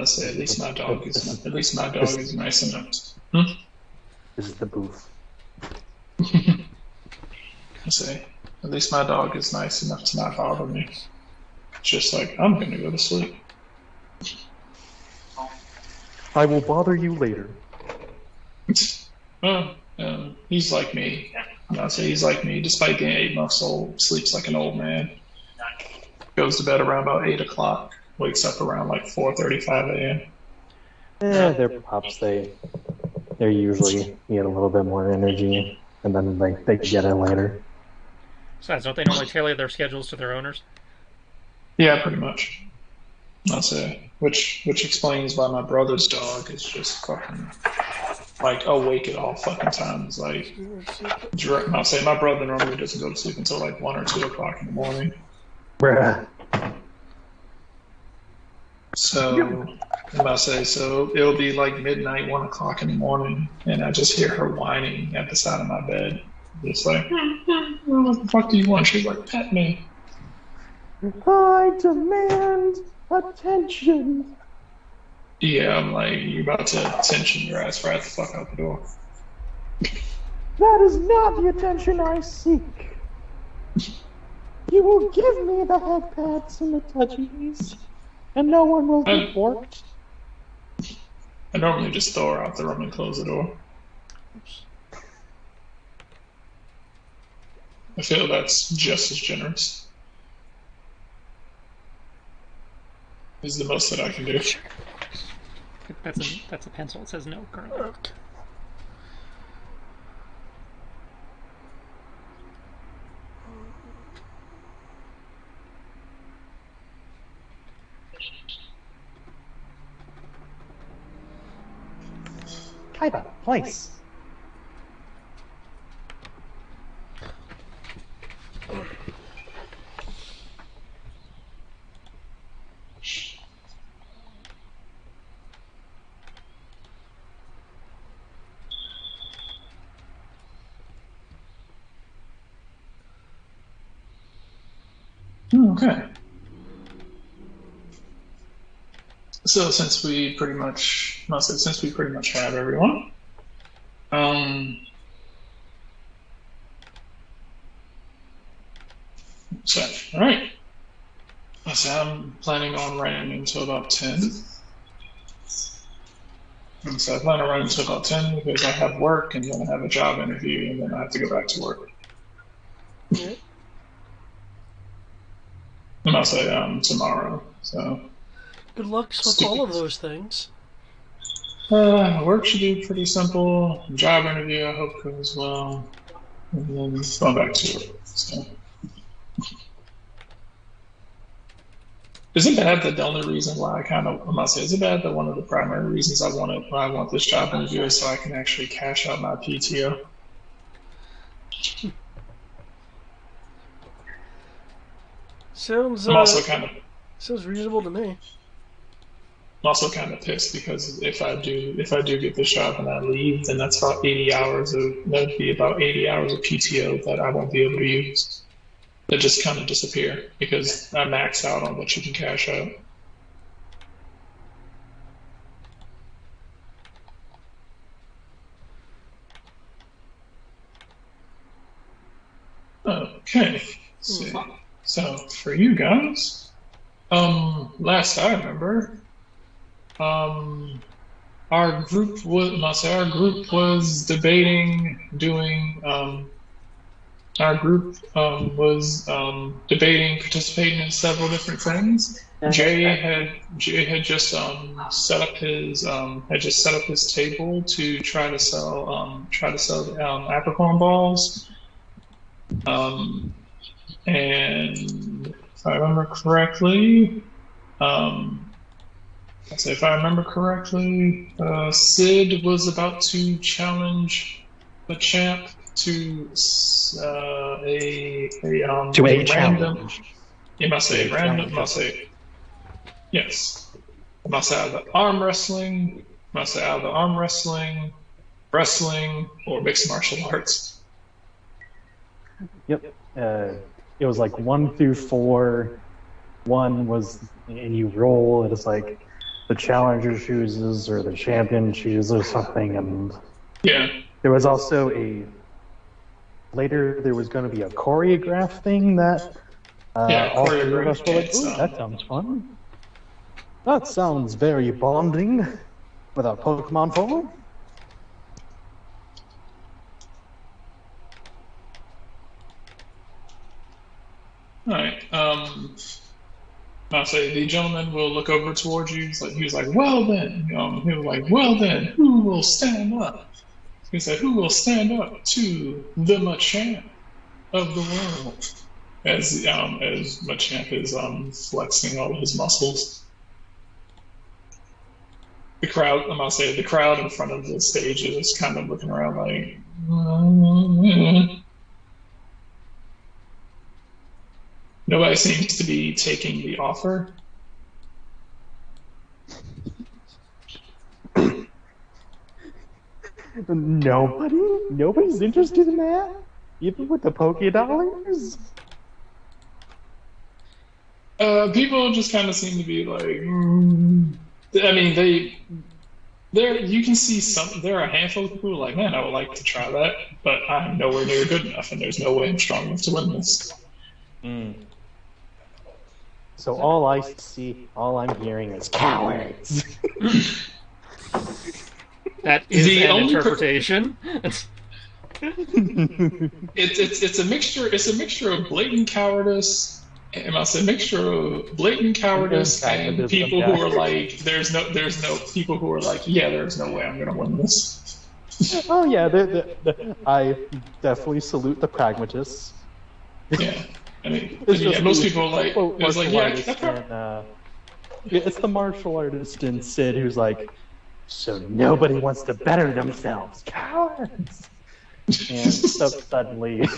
I say at least my dog is nice enough. Hmm? This is the booth. I say at least my dog is nice enough to not bother me. It's just like I'm gonna go to sleep. I will bother you later. Well, he's like me. I say he's like me. Despite being 8 months old, sleeps like an old man. Goes to bed around about 8 o'clock. Wakes up around like 4:35 a.m. They're pups. They're usually get a little bit more energy, and then they get it later. Besides, don't they normally tailor their schedules to their owners? Yeah, pretty much. I'll say, which explains why my brother's dog is just fucking like awake at all fucking times. Like, I'll say my brother normally doesn't go to sleep until like 1 or 2 o'clock in the morning. Bruh. So I'll say so it'll be like midnight, 1 o'clock in the morning, and I just hear her whining at the side of my bed, just like, what the fuck do you want? She's like, pet me. I demand attention. Yeah, I'm like, you about to attention your ass right the fuck out the door. That is not the attention I seek. You will give me the head pats and the touchies, and no one will be forked. I normally just throw her out the room and close the door. I feel that's just as generous. Is the most that I can do. That's a pencil. It says no currently. Type out place. Okay. So since we pretty much have everyone, so all right. So I'm planning on running until about 10. And so I plan on running until about 10 because I have work and then I have a job interview and then I have to go back to work. Yeah. And I'll say tomorrow. So Good luck with all of those things. work should be pretty simple. Job interview I hope goes well. And then going back to work. So is it bad that the only reason why I must say, is it bad that one of the primary reasons I want this job interview is so I can actually cash out my PTO? Sounds sounds reasonable to me. I'm also kind of pissed because if I do get this job and I leave, then that'd be about 80 hours of PTO that I won't be able to use. That just kind of disappear because I max out on what you can cash out. Okay. So for you guys, last I remember, our group was debating doing participating in several different things. Jay had just set up his table to try to sell apricot balls. And if I remember correctly, Sid was about to challenge the champ to a challenge. Yes. Must have the arm wrestling, wrestling, or mixed martial arts. Yep. It was like 1 through 4. 1 was, and you roll. It was like the challenger chooses or the champion chooses or something, and Yeah. there was also later there was going to be a choreograph thing that all three of us were like, ooh, that sounds fun. That sounds very bonding with our Pokemon foe. Alright, I'll say the gentleman will look over towards you. He was like, well then, he was like, well then, who will stand up? He said, who will stand up to the Machamp of the world? As Machamp is flexing all his muscles. The crowd, the crowd in front of the stage is kind of looking around like, nobody seems to be taking the offer. Nobody's interested in that? Even with the Poké-Dollars? People just kind of seem to be like, I mean, you can see there are a handful of people who are like, man, I would like to try that, but I'm nowhere near good enough, and there's no way I'm strong enough to win this. So all I'm hearing is cowards. That is an interpretation. It's a mixture. It's a mixture of blatant cowardice. And I said mixture of blatant cowardice and people who are like, there's no people who are like, yeah, there's no way I'm gonna win this. Oh yeah, I definitely salute the pragmatists. Yeah, I mean, most people are like, it's like, yeah, it's the martial artist in Sid who's like, so nobody wants to better themselves, cowards. And so suddenly,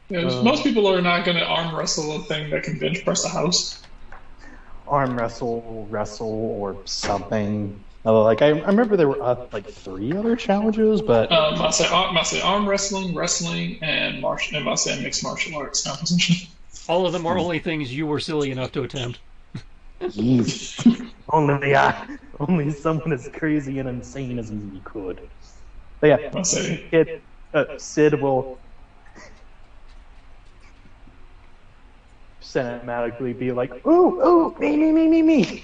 most people are not going to arm wrestle a thing that can bench press a house. Arm wrestle, or something. Like I remember there were like 3 other challenges, but I say arm wrestling, and mixed martial arts competition. All of them are only things you were silly enough to attempt. Only someone as crazy and insane as me could. But yeah, Sid will cinematically be like, ooh, me.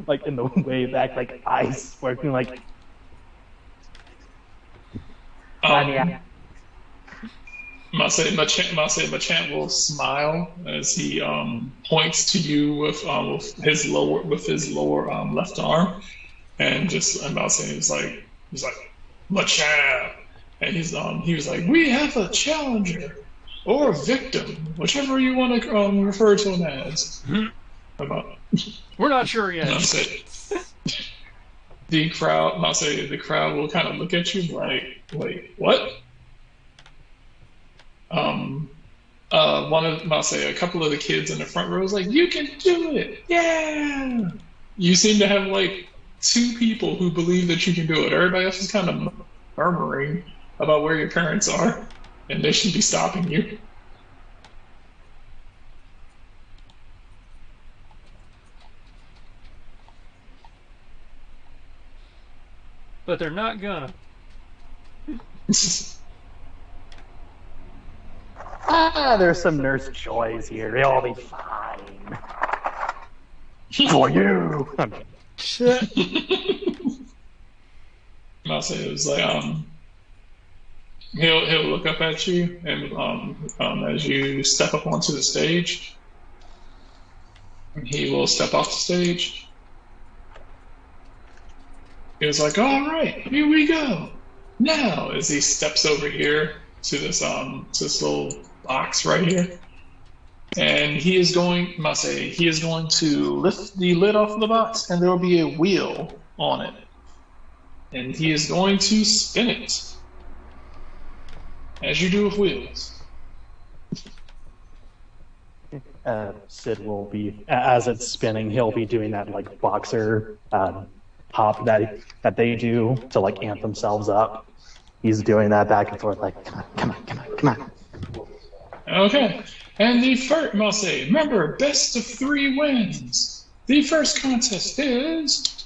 Like in the way back, like eyes working like. Machamp will smile as he points to you with his lower left arm, and just he's like Machamp, and he was like, we have a challenger or a victim, whichever you want to refer to him as. We're not sure yet. The crowd will kind of look at you like, wait, what? A couple of the kids in the front row is like, you can do it, yeah. You seem to have like 2 people who believe that you can do it. Everybody else is kind of murmuring about where your parents are, and they should be stopping you. But they're not gonna. There's some Nurse Joys here. They'll all be fine. For you. I'll say it was like he'll look up at you and as you step up onto the stage, he will step off the stage. He was like, all right, here we go. Now, as he steps over here to this little box right here, and he is going to lift the lid off of the box, and there will be a wheel on it, and he is going to spin it, as you do with wheels. Sid will be, as it's spinning, he'll be doing that like boxer hop that they do to like amp themselves up. He's doing that back and forth like, come on. Okay, and the first, remember, best of 3 wins. The first contest is...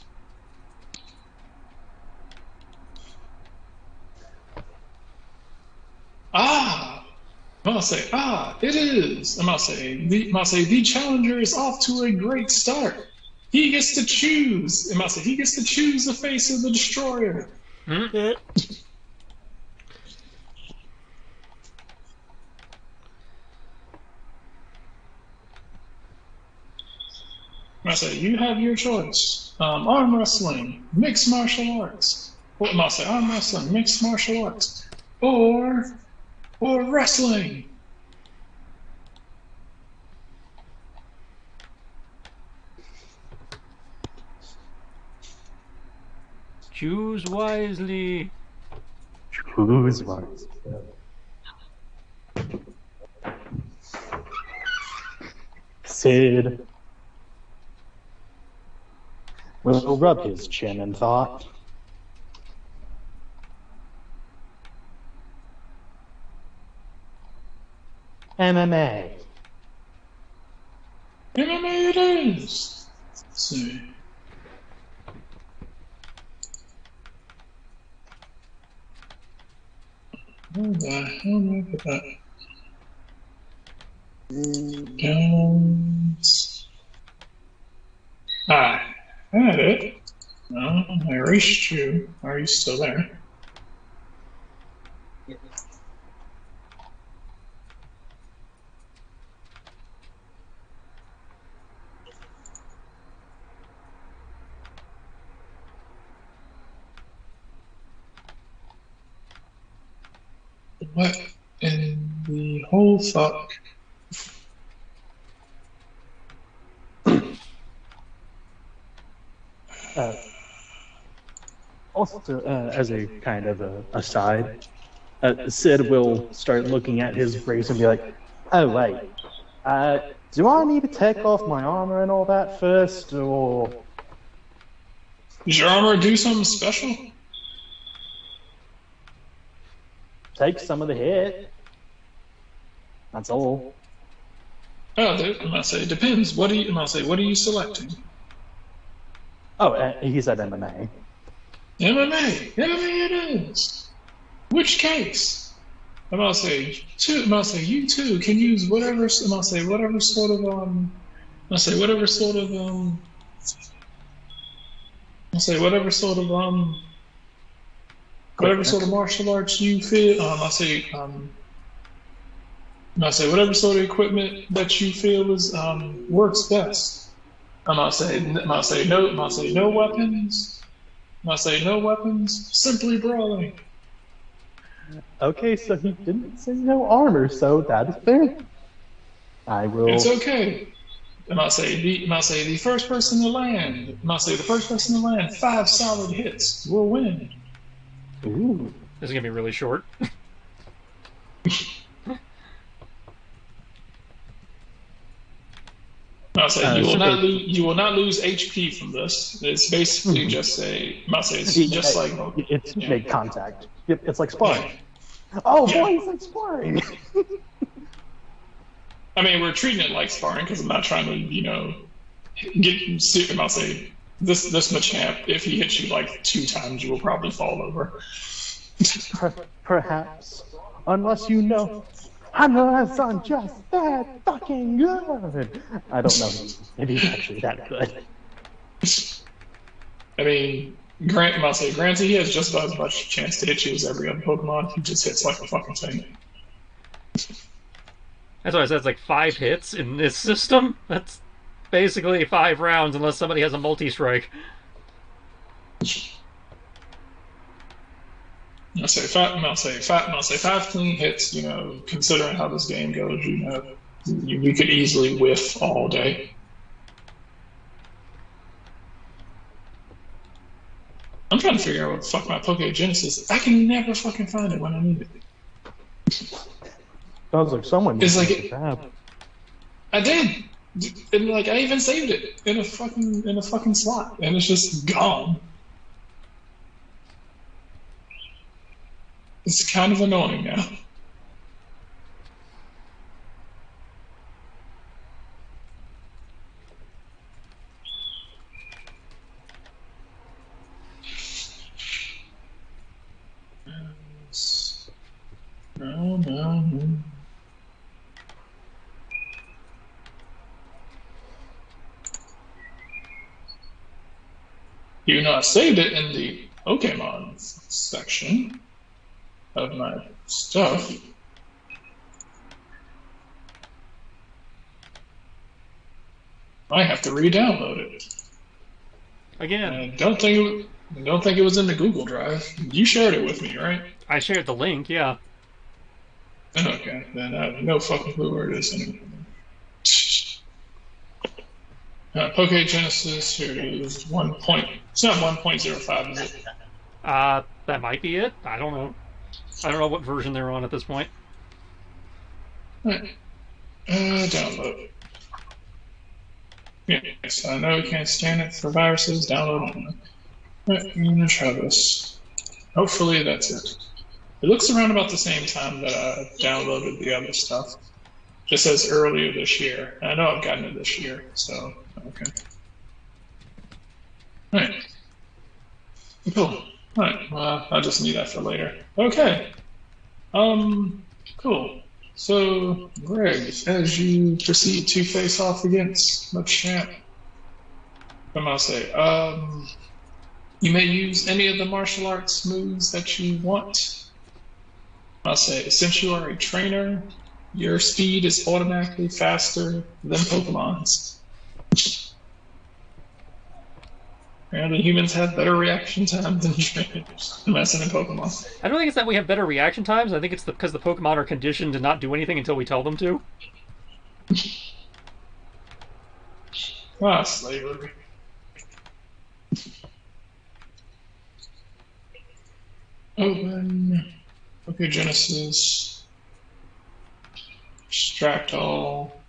it is. The challenger is off to a great start. He gets to choose. He gets to choose the face of the destroyer. You have your choice. Arm wrestling, mixed martial arts. Arm wrestling, mixed martial arts. Or wrestling. Choose wisely. Choose wisely. Sid will rub his chin in thought. MMA. MMA it is. Let's see. Where the hell did I put that? Downs. I had it. No, I erased you. Are you still there? What in the whole fuck? Also, as a kind of aside, Sid will start looking at his brace and be like, "Oh wait, do I need to take off my armor and all that first, or Does your armor do something special? take some of the hit? That's all." Oh, I must say, it depends. What are you selecting? Oh, he said MMA. MMA it is. Which case? You too can use whatever sort of martial arts you feel. Whatever sort of equipment that you feel is works best. No weapons. No weapons. Simply brawling. Okay, so he didn't say no armor, so that is fair. I will. It's okay. The first person to land. The first person to land 5 solid hits will win. Ooh. This is gonna be really short. You will not lose HP from this. It's basically just make contact. It's like sparring. Oh boy, it's like sparring. I mean, we're treating it like sparring because I'm not trying to, get sick. This Machamp, if he hits you like 2 times, you will probably fall over. Perhaps, unless you know. Unless I'm just that fucking good. I don't know if he's actually that good. I mean, granted, he has just about as much chance to hit you as every other Pokemon. He just hits like a fucking thing. That's why I said it's like 5 hits in this system. That's basically 5 rounds unless somebody has a multi-strike. I'll say 5 clean hits, considering how this game goes, we could easily whiff all day. I'm trying to figure out what the fuck my Pokegenesis is. I can never fucking find it when I need it. Sounds like someone it's like I did. And I even saved it in a fucking slot, and it's just gone. It's kind of annoying now. Even though I saved it in the Pokemon section of my stuff. I have to re-download it. Again. I don't think it was in the Google Drive. You shared it with me, right? I shared the link, yeah. Okay, then I have no fucking clue where it is anymore. Pokegenesis, here it is, 1. It's not 1.05, is it? That might be it. I don't know. I don't know what version they're on at this point. Right. Download. Yes, I know you can't scan it for viruses. Download only. Right, I'm gonna try this. Hopefully that's it. It looks around about the same time that I downloaded the other stuff. Just says earlier this year. I know I've gotten it this year, so okay. Alright. Cool. Alright, well, I'll just need that for later. Okay. Cool. So, Greg, as you proceed to face off against Machamp, what am I say? You may use any of the martial arts moves that you want. I'll say, since you are a trainer, your speed is automatically faster than Pokemon's. Apparently humans have better reaction time than trainers, unless in Pokemon. I don't think it's that we have better reaction times. I think it's because the Pokemon are conditioned to not do anything until we tell them to. Ah, slavery. Open. Okay, Genesis. Extract all.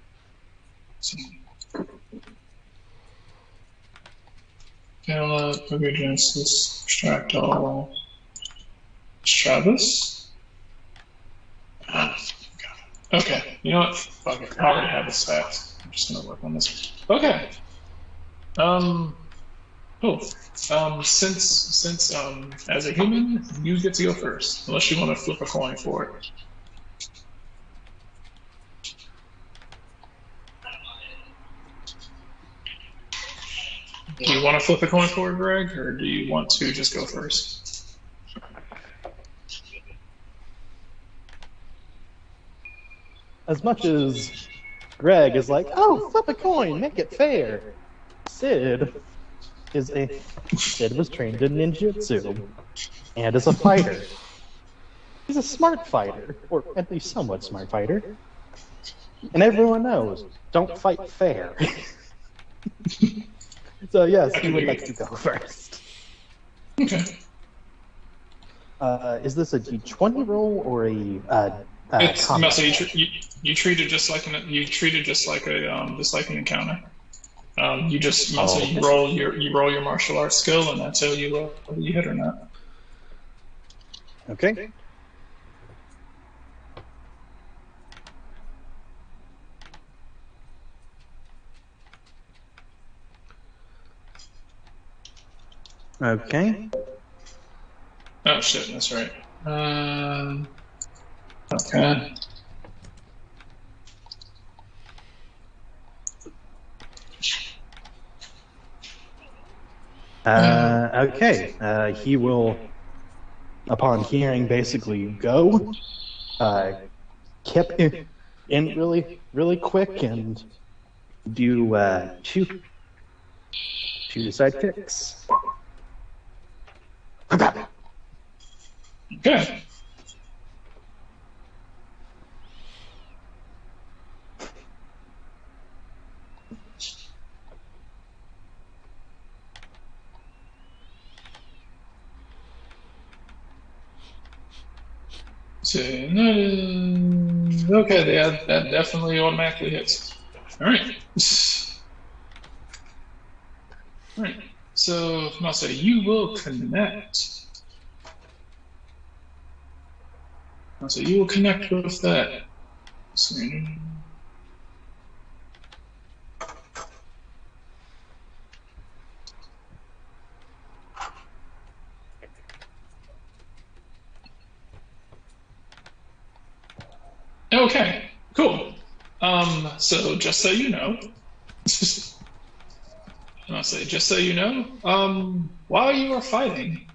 Download Pokegenesis, extract all. Travis? Okay, you know what? Fuck it. I already have this fast. I'm just gonna work on this. Okay. Cool. Since as a human, you get to go first, unless you want to flip a coin for it. Do you want to flip a coin for it, Greg, or do you want to just go first? As much as Greg is like, oh, flip a coin, make it fair. Sid was trained in ninjutsu and is a fighter. He's a smart fighter, or at least somewhat smart fighter. And everyone knows, don't fight fair. So yes, he would like to go first. Okay. Is this a D20 roll or a It's combat? so you treat it just like an encounter. You just you roll your martial arts skill, and that's how you roll whether you hit or not. Okay. Okay. Oh shit, that's right. Okay. Okay. He will, upon hearing basically go, kept in really, really quick and do two side kicks. Okay. So, okay, yeah, that definitely automatically hits. All right. All right. So, I'll say you will connect. I'll say you will connect with that. So, okay, cool. So just so you know, I say, just so you know, while you are fighting,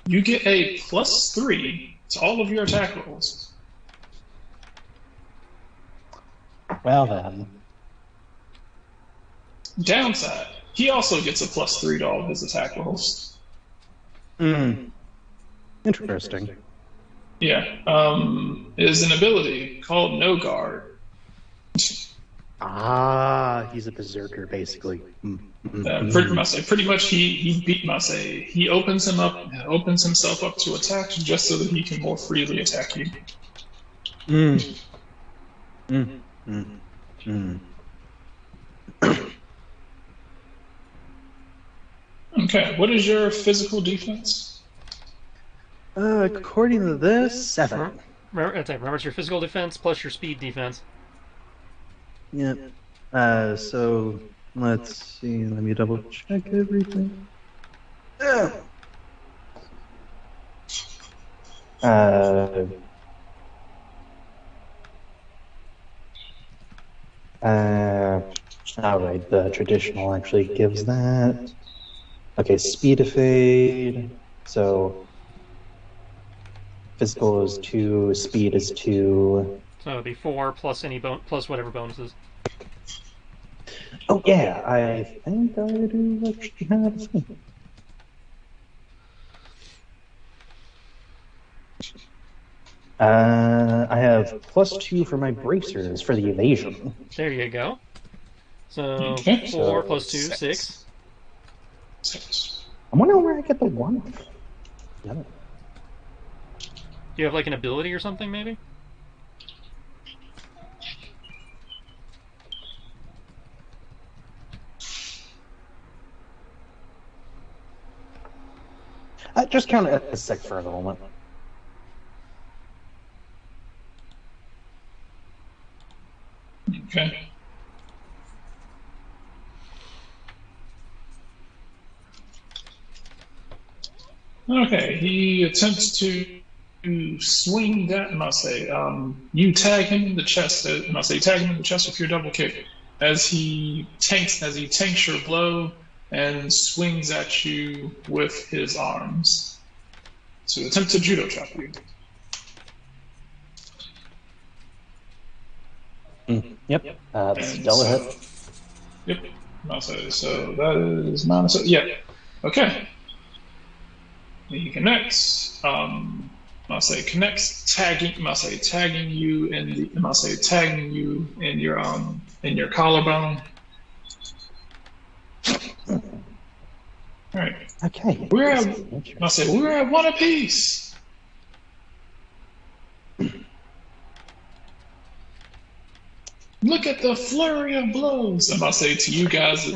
you get a +3 to all of your attack rolls. Well then. Downside, he also gets a +3 to all of his attack rolls. Interesting. Yeah. It is an ability called No Guard. He's a berserker, basically. Pretty much he beat Masay. He opens himself up to attack just so that he can more freely attack you. Okay, what is your physical defense? According to this, 7. Remember, it's your physical defense plus your speed defense. Yep. So let's see. Let me double check everything. Alright, the traditional actually gives that. Okay, speed evade. So physical is 2, speed is 2. So it'd be 4 plus plus whatever bonuses. Oh yeah, I think I do actually have something. I have +2 for my bracers for the evasion. There you go. So Okay. 4 plus 2, 6. 6. I'm wondering where I get the 1. Yeah. Do you have like an ability or something, maybe? Just count it as 6 for the moment. Okay. Okay, he attempts to swing that, and I'll say, you tag him in the chest, and I'll say, tag him in the chest with your double kick, as he tanks your blow and swings at you with his arms. So attempt to judo chop you. Yep. Still a hit. Yep. I'll say, so that is minus. Yeah. Okay. He connects. I'll say connects, tagging. I'll say tagging you in the. I'll say tagging you in your collarbone. All right. Okay. I'll say we're at 1 apiece. Look at the flurry of blows. And I say to you guys,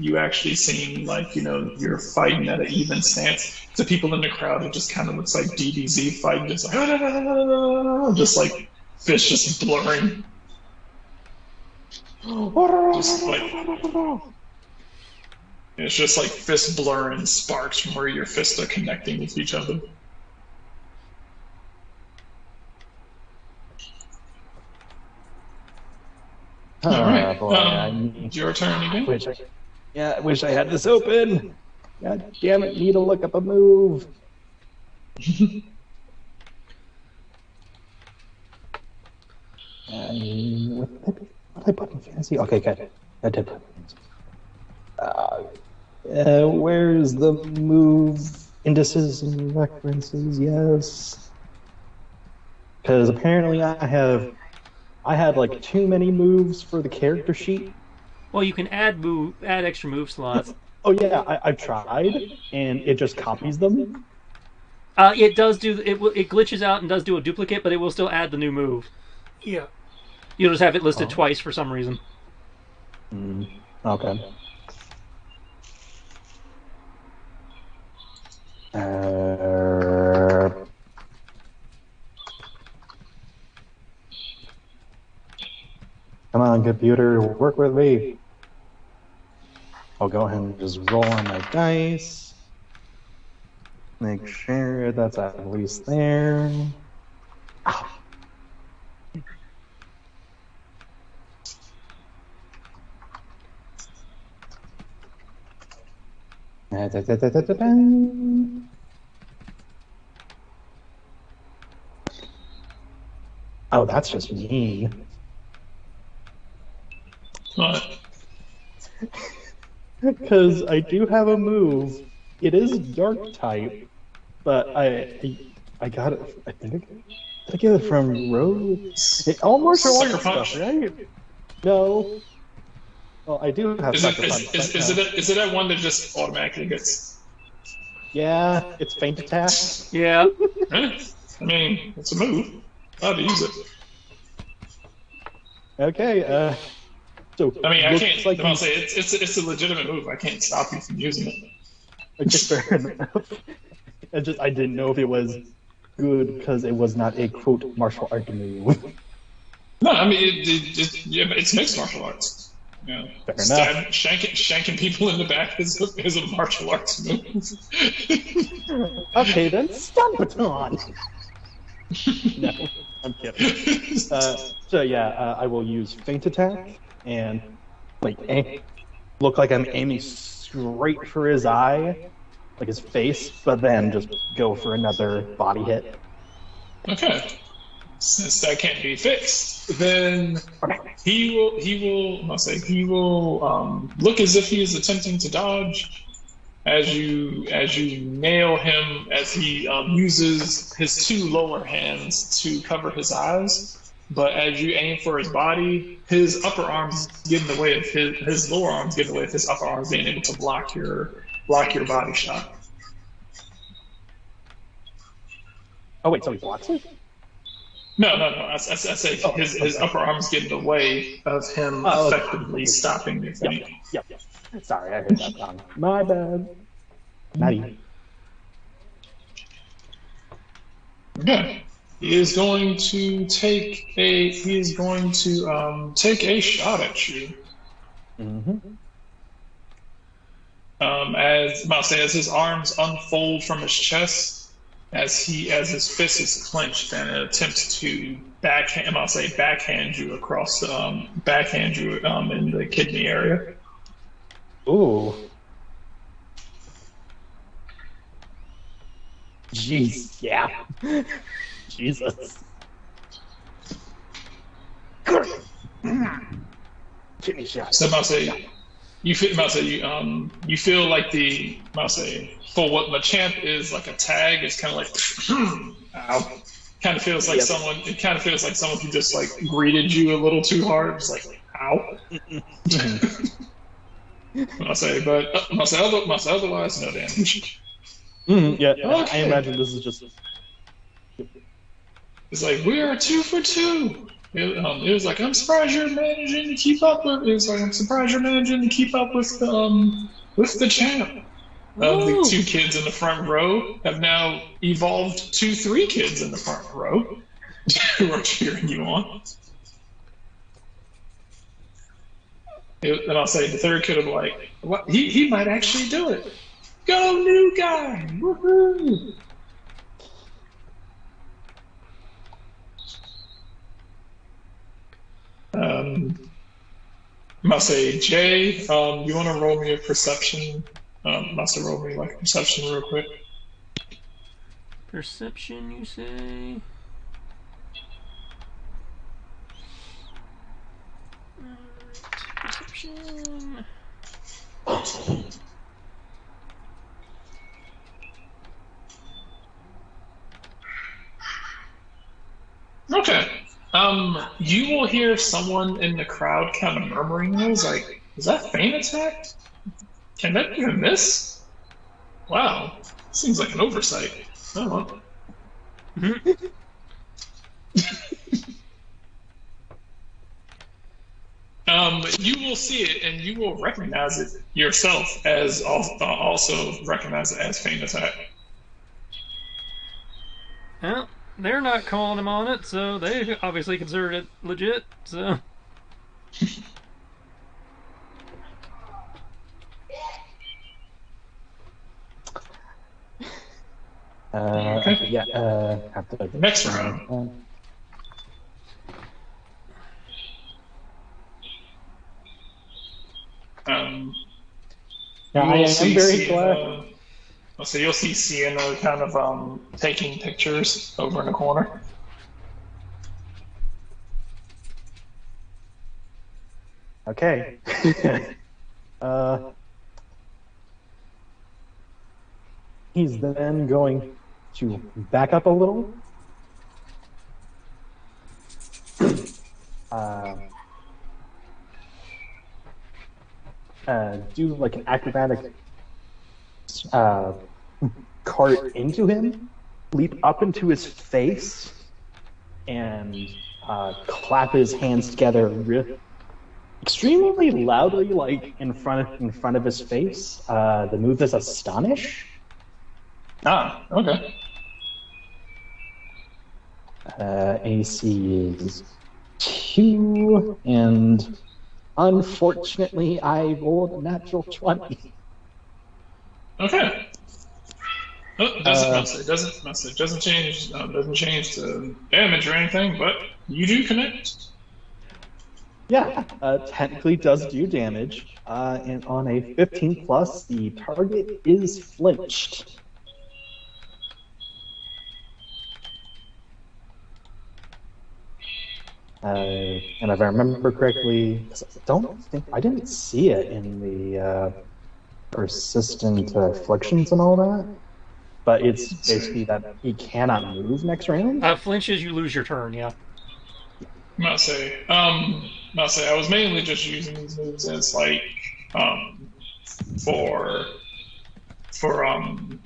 you actually seem like, you're fighting at an even stance. To people in the crowd, it just kind of looks like DBZ fighting, just like, just like fish just blurring. Just like, it's just like fist blurring sparks from where your fists are connecting with each other. All right, boy, your turn again. I wish I had this open. God damn it, need to look up a move. What did I put in fantasy? Okay, good. I did put where's the move indices and references? Yes. Because apparently I had like too many moves for the character sheet. Well, you can add extra move slots. Oh yeah, I've tried, and it just copies them. It does do it glitches out and does do a duplicate, but it will still add the new move. Yeah. You'll just have it listed twice for some reason. Okay. Come on, computer, work with me. I'll go ahead and just roll on my dice. Make sure that's at least there. Ow. . Oh, that's just me. What? Because I do have a move. It is dark type, but I got it. I think did I get it from Rogue? All martial Sucker arts stuff, punch. right? No. Well, I do have Is it sucker punch, but no. is it that one that just automatically gets? Yeah, it's feint attack. Yeah. Eh? I mean, it's a move. How to use it? Okay. So I mean, I looks can't. like I'll you. say it's a legitimate move. I can't stop you from using it. Okay, fair enough. I didn't know if it was good because it was not a quote martial art move. No, I mean yeah, it's mixed martial arts. You know, Fair enough. shanking people in the back is a martial arts move. Okay, then stun baton. No, I'm kidding. So yeah, I will use feint attack and like look like I'm aiming straight for his eye, like his face, but then just go for another body hit. Okay, since that can't be fixed, then he will look as if he is attempting to dodge as you nail him as he uses his two lower hands to cover his eyes. But as you aim for his body, his upper arms get in the way of his lower arms get in the way of his upper arms being able to block your body shot. Oh wait, so he blocks it? No. I say his upper arms get in the way of him effectively stopping your feint. Yep. Sorry, I heard that wrong. My bad. Maddie. Okay. He is going to take a shot at you. Mm-hmm. As his arms unfold from his chest, as his fist is clenched and attempts to backhand you across backhand you in the kidney area. Ooh. Jeez, yeah. Jesus. Kidney shot. So you feel like for what Machamp is like a tag, it's kind of like ow. Kind of feels like someone. It kind of feels like someone who just like greeted you a little too hard. It's like ow. Otherwise no damage. Yeah, Okay. I imagine this is just. It's like we are 2 for 2. It was like I'm surprised you're managing to keep up with. It was like I'm surprised you're managing to keep up with the champ. The two kids in the front row have now evolved to 3 kids in the front row who are cheering you on. And I'll say the third kid will be like, "What? He might actually do it. Go, new guy! Woohoo!" Must say, Jay, you want to roll me a perception? Must have rolled me like a perception real quick. Perception, you say? Perception. Okay. You will hear someone in the crowd kind of murmuring those, like, is that feint attack? Can that even miss? Wow. Seems like an oversight. Oh. You will see it and you will recognize it yourself as also recognize it as feint attack. Well, they're not calling him on it, so they obviously considered it legit, so. Okay, yeah, have to. Next round. Yeah, You I will am see very Sienna. glad. So you'll see Sienna kind of taking pictures over in the corner. Okay. uh, he's then going to back up a little. Uh, do like an acrobatic uh, cart into him, leap up into his face, and clap his hands together extremely loudly, like in front of his face. The move is Astonish. Ah, okay. AC is 2, and unfortunately, I rolled a natural 20. Okay. Oh, Uh, doesn't change the damage or anything, but you do connect. yeah, technically does do damage. And on a 15 plus, the target is flinched. And if I remember correctly, 'cause I didn't see it in the persistent afflictions and all that, but it's basically that he cannot move next round. Flinches, you lose your turn. Yeah. Not say. I was mainly just using these moves as like um, for for um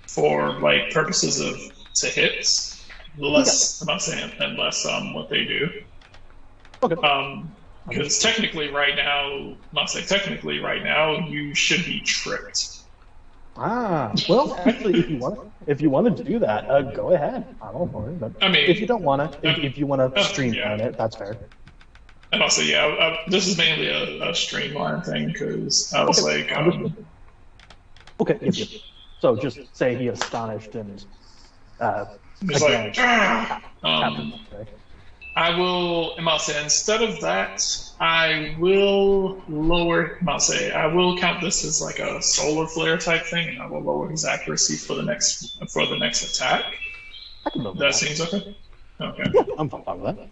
for like purposes of to hits, Okay. less. I'm not saying and less what they do. Okay. Because technically right now, not say technically right now, you should be tripped. Well, actually, if you want to do that, go ahead. I'm all for it. But I mean, if you don't want to, if you want to streamline it, that's fair. And also, yeah, this is mainly a streamline thing because I was Okay, like, okay, yep. So just say he astonished and it's again, like, okay. I will, I say, instead of that, I will lower, I will count this as like a solar flare type thing, and I will lower his accuracy for the next attack. I can move that. Seems okay. Okay. Yeah, I'm fine with that.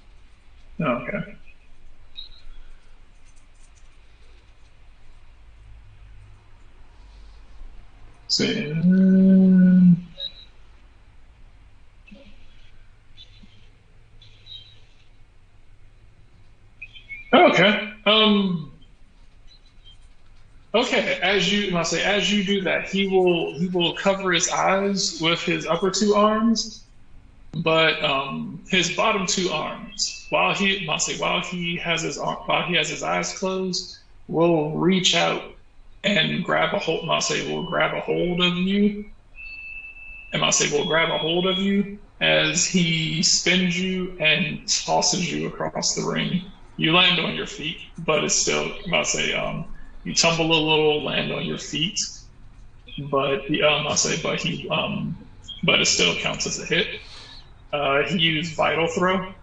Okay. See. Okay. Okay. As you do that, he will cover his eyes with his upper two arms, but his bottom two arms, while he has his eyes closed, will reach out and grab a hold. Will grab a hold of you. And will grab a hold of you as he spins you and tosses you across the ring. You land on your feet, but it's still, you tumble a little, land on your feet, but but it still counts as a hit. He used Vital Throw.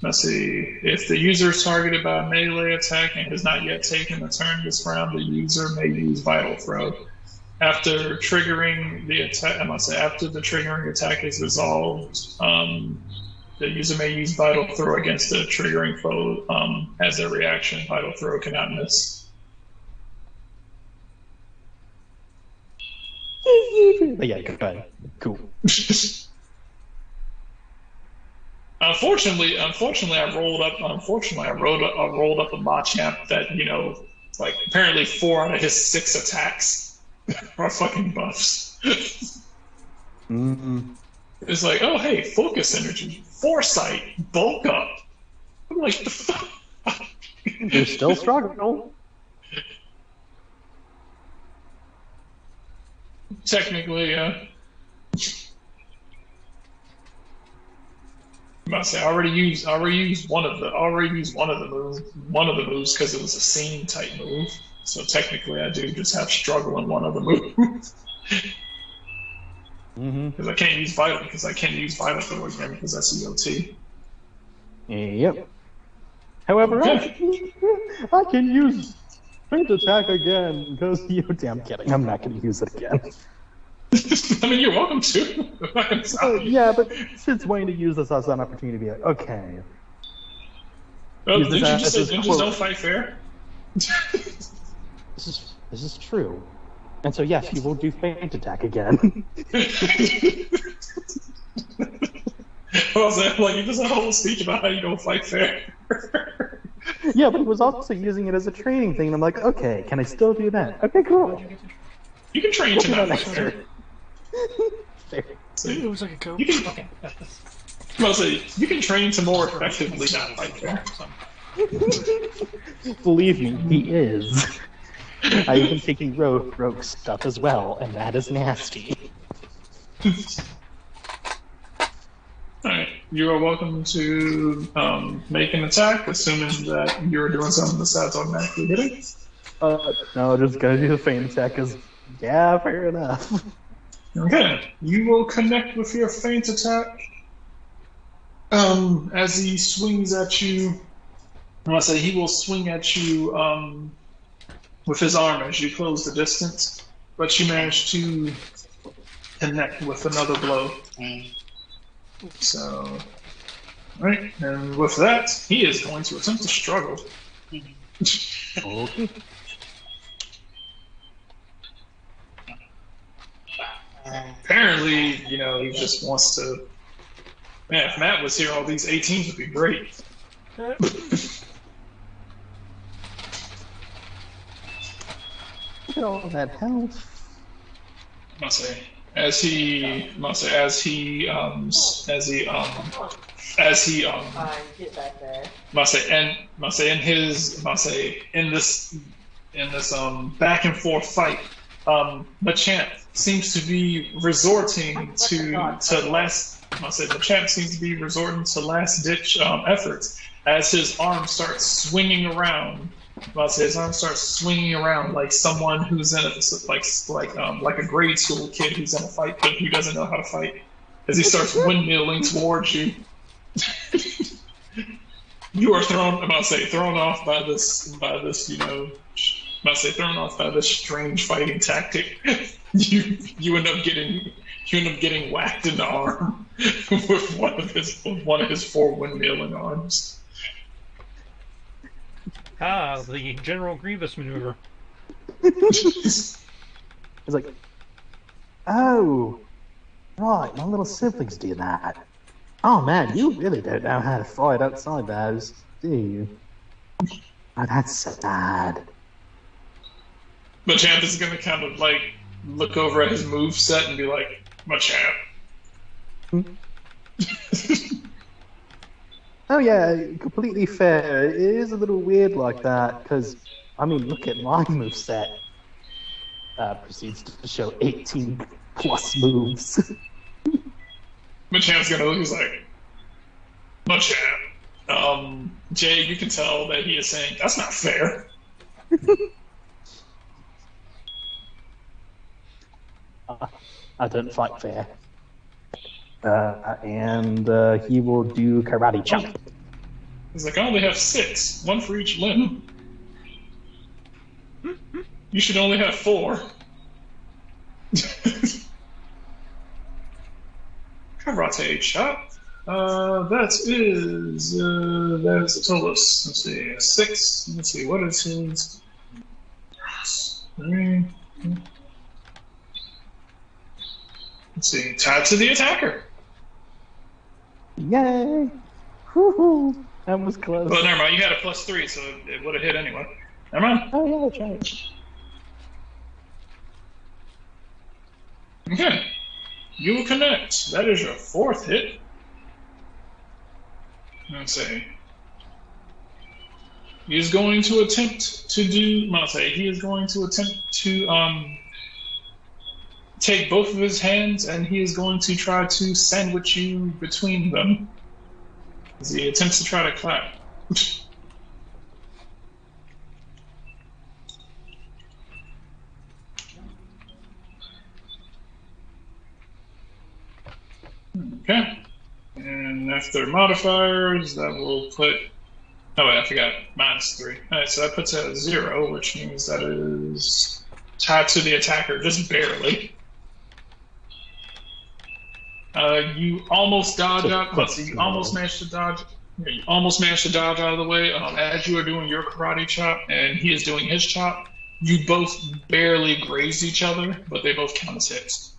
Let's see. If the user is targeted by a melee attack and has not yet taken a turn this round, the user may use Vital Throw. After triggering the attack, after the triggering attack is resolved, the user may use Vital Throw against the triggering foe as a reaction. Vital Throw cannot miss. Yeah, go ahead. Cool. Unfortunately, I rolled up a Machamp that like apparently 4 out of his 6 attacks are fucking buffs. Mm-hmm. It's like, oh hey, focus energy, foresight, bulk up. I'm like, the fuck. They're still struggling. Technically, yeah. I already used one of the moves because it was a scene type move. So technically, I do just have struggle in one of the moves. Because I can't use vital throw again because that's EOT. Yep. However, Okay. I can use feint attack again because damn kidding. I'm not going to use it again. I mean, you're welcome to. I'm not gonna stop you. Yeah, but since Wayne to use this as an opportunity to be like, okay, Oh, use this didn't you just as say his ninjas quote. don't fight fair? This is true. And so yes, you will do feint attack again. Well, so, like, you just had a whole speech about how you don't fight fair. Yeah, but he was also using it as a training thing, and I'm like, okay, can I still do that? Okay, cool. You can train to not fight fair. Fair. It was like a coach. You can, well, so you can train to more effectively not fight fair. Believe me, he is. I've been taking rogue stuff as well, and that is nasty. Alright, you are welcome to make an attack, assuming that you're doing something besides automatically hitting. No, just gonna do the feint attack, because, yeah, fair enough. Okay, you will connect with your feint attack. As he swings at you, I want to say he will swing at you with his arm as you close the distance, but you manage to connect with another blow. So, right, and with that, he is going to attempt to struggle. Okay. Apparently, he just wants to. Man, if Matt was here, all these 18s would be great. Look at all that health. Must say, as he Get back there. must say in this back and forth fight, Machamp seems to be resorting Machamp seems to be resorting to last ditch efforts as his arm starts swinging around. His arm starts swinging around like someone who's in like a grade school kid who's in a fight but who doesn't know how to fight. As he starts windmilling towards you, you are thrown off by this thrown off by this strange fighting tactic. You end up getting whacked in the arm with one of his 4 windmilling arms. Ah, the General Grievous maneuver. It's like, oh, right, my little siblings do that. Oh man, you really don't know how to fight outside those, do you? Oh, that's sad. Machamp is gonna kind of like look over at his move set and be like, Machamp. Oh yeah, completely fair. It is a little weird like that, because, I mean, look at my moveset. Proceeds to show 18 plus moves. Machamp's gonna look, he's like, Machamp. Jay, you can tell that he is saying, that's not fair. I don't fight fair. And he will do karate chop. He's like, I only have 6, 1 for each limb. You should only have 4. Karate chop. That is a total of, let's see, 6. Let's see, what is his? 3. Let's see, tied to the attacker. Yay! Woohoo! That was close. Well, never mind. You had a +3, so it would have hit anyway. Never mind. Oh yeah, that's right. Okay. You will connect. That is your 4th hit. Let's see. He is going to attempt to do. He is going to attempt to take both of his hands, and he is going to try to sandwich you between them as he attempts to try to clap. Okay. And if they're modifiers, that will put. Oh wait, I forgot. -3. All right, so that puts it at 0, which means that is tied to the attacker just barely. You almost dodge out. So you almost managed to dodge. You almost managed to dodge out of the way. As you are doing your karate chop and he is doing his chop, you both barely graze each other, but they both count as hits.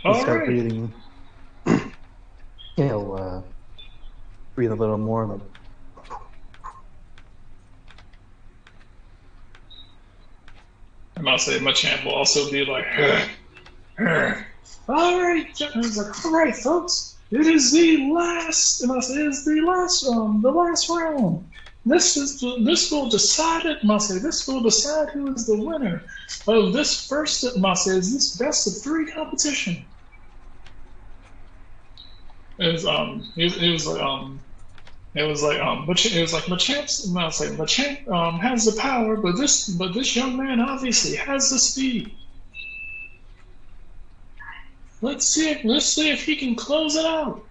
He'll start breathing. He'll breathe a little more. Like... And I'll say Machamp will also be like, all right, folks, it is the last. The last round. This will decide it. This will decide who is the winner of this first. This best of 3 competition. It was Machamp has the power, but this young man obviously has the speed. Let's see if he can close it out.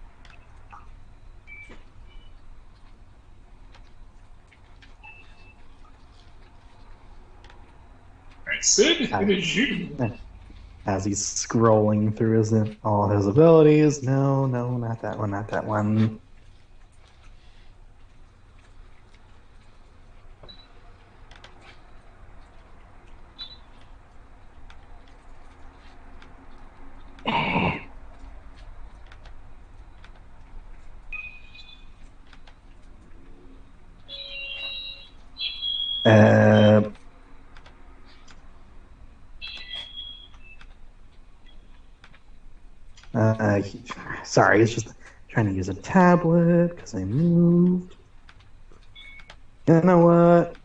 All right, Sid, it is you. As he's scrolling through all his abilities. No, not that one, not that one. Sorry, it's just trying to use a tablet because I moved. You know what?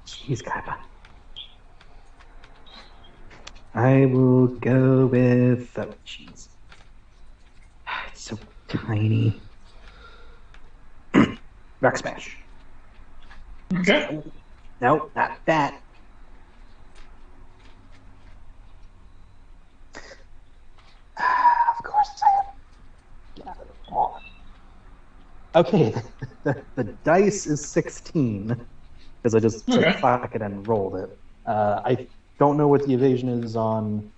Jeez, Kaiba. I will go with... Oh, jeez. It's so tiny. Rock Smash. Okay. No, not that. Of course I have. Okay, the dice is 16 because I just took pocket and rolled it. I don't know what the evasion is on.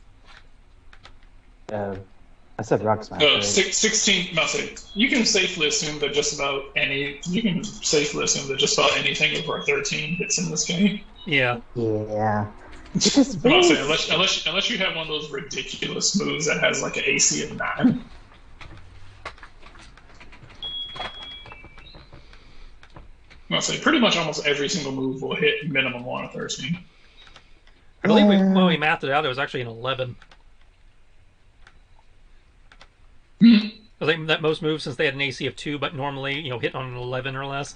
I said Rock Smash. Right? 16. You can safely assume that just about anything over 13 hits in this game. Yeah. Yeah. Unless you have one of those ridiculous moves that has like an AC of 9. I'll say pretty much almost every single move will hit minimum on a 13. I believe when we mathed it out, it was actually an 11. I think that most moves, since they had an AC of 2, but normally, hit on an 11 or less.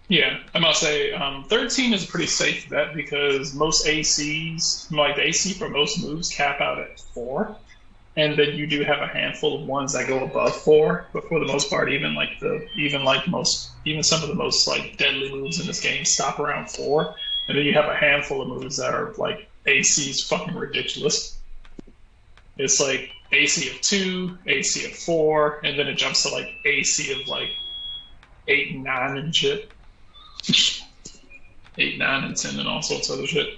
Yeah, I must say, 13 is a pretty safe bet because most ACs, like the AC for most moves, cap out at 4, and then you do have a handful of ones that go above 4. But for the most part, even some of the most like deadly moves in this game stop around 4, and then you have a handful of moves that are like AC's fucking ridiculous. It's like AC of 2, AC of 4, and then it jumps to like AC of like 8 and 9 and shit. 8, 9, and 10, and all sorts of other shit.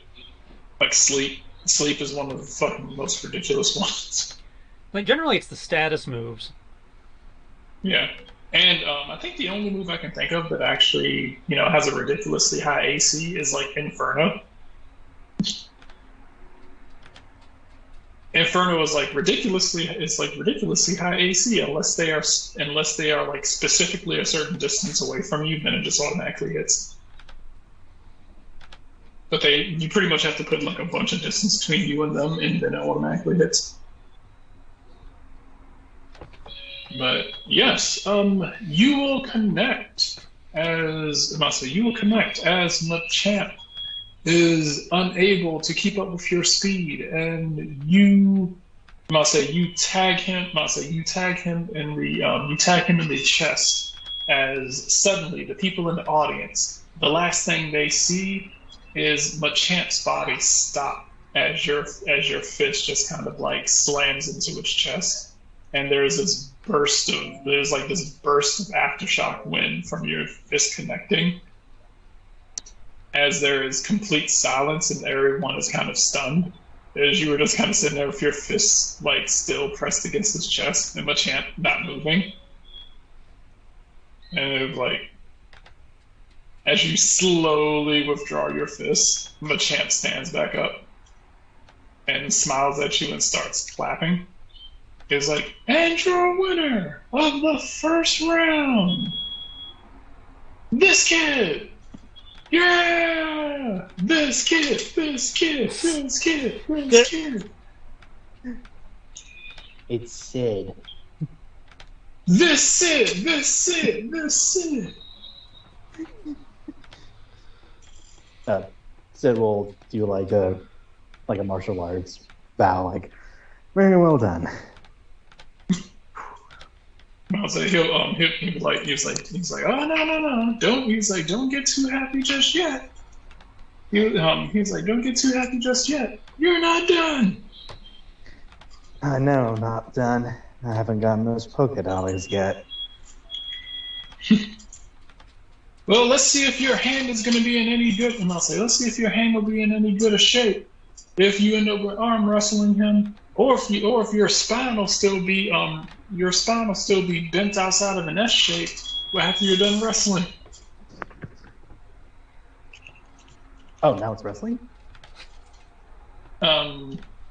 Like sleep. Sleep is one of the fucking most ridiculous ones. Like generally, it's the status moves. Yeah, and I think the only move I can think of that actually, has a ridiculously high AC is like Inferno. Inferno is like ridiculously high AC unless they are like specifically a certain distance away from you, then it just automatically hits. But you pretty much have to put like a bunch of distance between you and them, and then it automatically hits. But yes, you will connect as Machamp is unable to keep up with your speed, and you tag him in the chest as suddenly the people in the audience, the last thing they see is Machamp's body stop as your fist just kind of like slams into its chest, and there's like this burst of aftershock wind from your fist connecting, as there is complete silence and everyone is kind of stunned. As you were just kind of sitting there with your fists like still pressed against his chest and Machamp not moving. And it was like, as you slowly withdraw your fist, Machamp stands back up and smiles at you and starts clapping. It's like, and your winner of the first round, this kid! Yeah! This kid! This kid! This kid! This kid! It's Sid. This Sid! This Sid! This Sid! Sid will do like a martial arts bow, like, very well done. I'll say he's like, oh no, don't get too happy just yet. He's like, don't get too happy just yet. You're not done. No, not done. I haven't gotten those Pokédollars yet. Well, let's see if your hand is going to be in any good. And I'll say, let's see if your hand will be in any good a shape if you end up with arm wrestling him, or if your spine will still be bent outside of an S shape after you're done wrestling. Oh, now it's wrestling?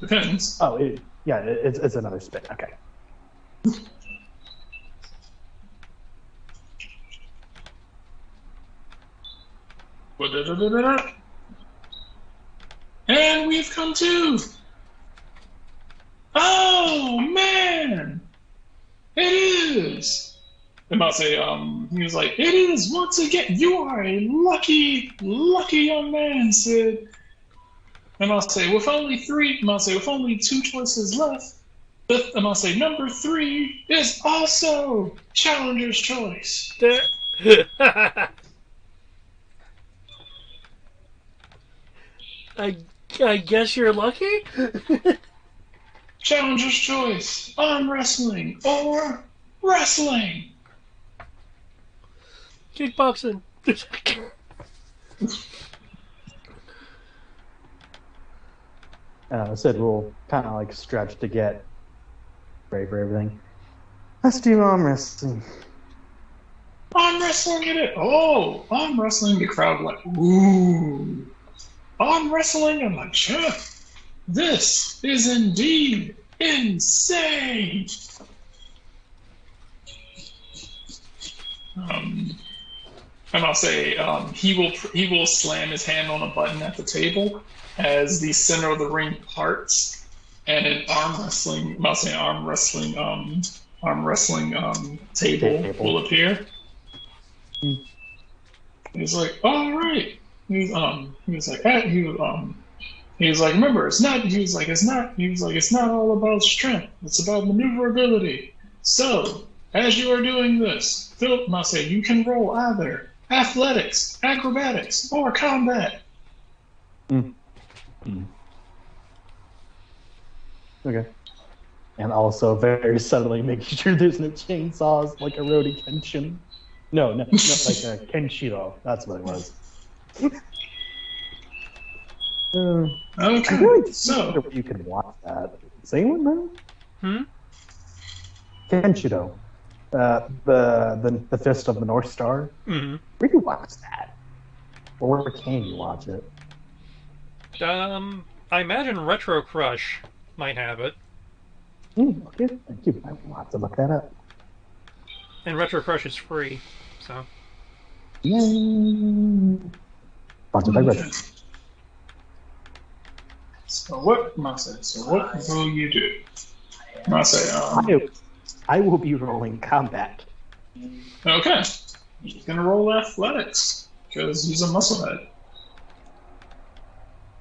Depends. Oh, it's another spin. Okay. And we've come to. Oh man, it is. And I'll say, he was like, it is once again. You are a lucky young man, Sid. And I'll say, with only two choices left. And I'll say, number 3 is also Challenger's choice. I guess you're lucky? Challenger's choice. Arm wrestling or wrestling. Kickboxing. Sid will kind of like stretch to get ready for everything. Let's do arm wrestling. Arm wrestling it. Oh, arm wrestling. The crowd like, ooh. Arm wrestling and like, champ. This is indeed insane. And I'll say he will slam his hand on a button at the table as the center of the ring parts, and an arm wrestling table will appear. He's like, all right. He was like, remember, it's not all about strength. It's about maneuverability. So, as you are doing this, Philip must say you can roll either athletics, acrobatics, or combat. Okay. And also very subtly making sure there's no chainsaws like a Rodi Kenshin. No, like a Kenshiro. That's what it was. Okay, so you can watch that. Does anyone know? Kenshiro, the Fist of the North Star. Mm-hmm. Where do you watch that? Or where can you watch it? I imagine Retro Crush might have it. Okay, thank you. I will have to look that up. And Retro Crush is free, so. Yay! Sponsored by Retro. So what will you do? I will be rolling combat. Okay. He's gonna roll athletics because he's a musclehead.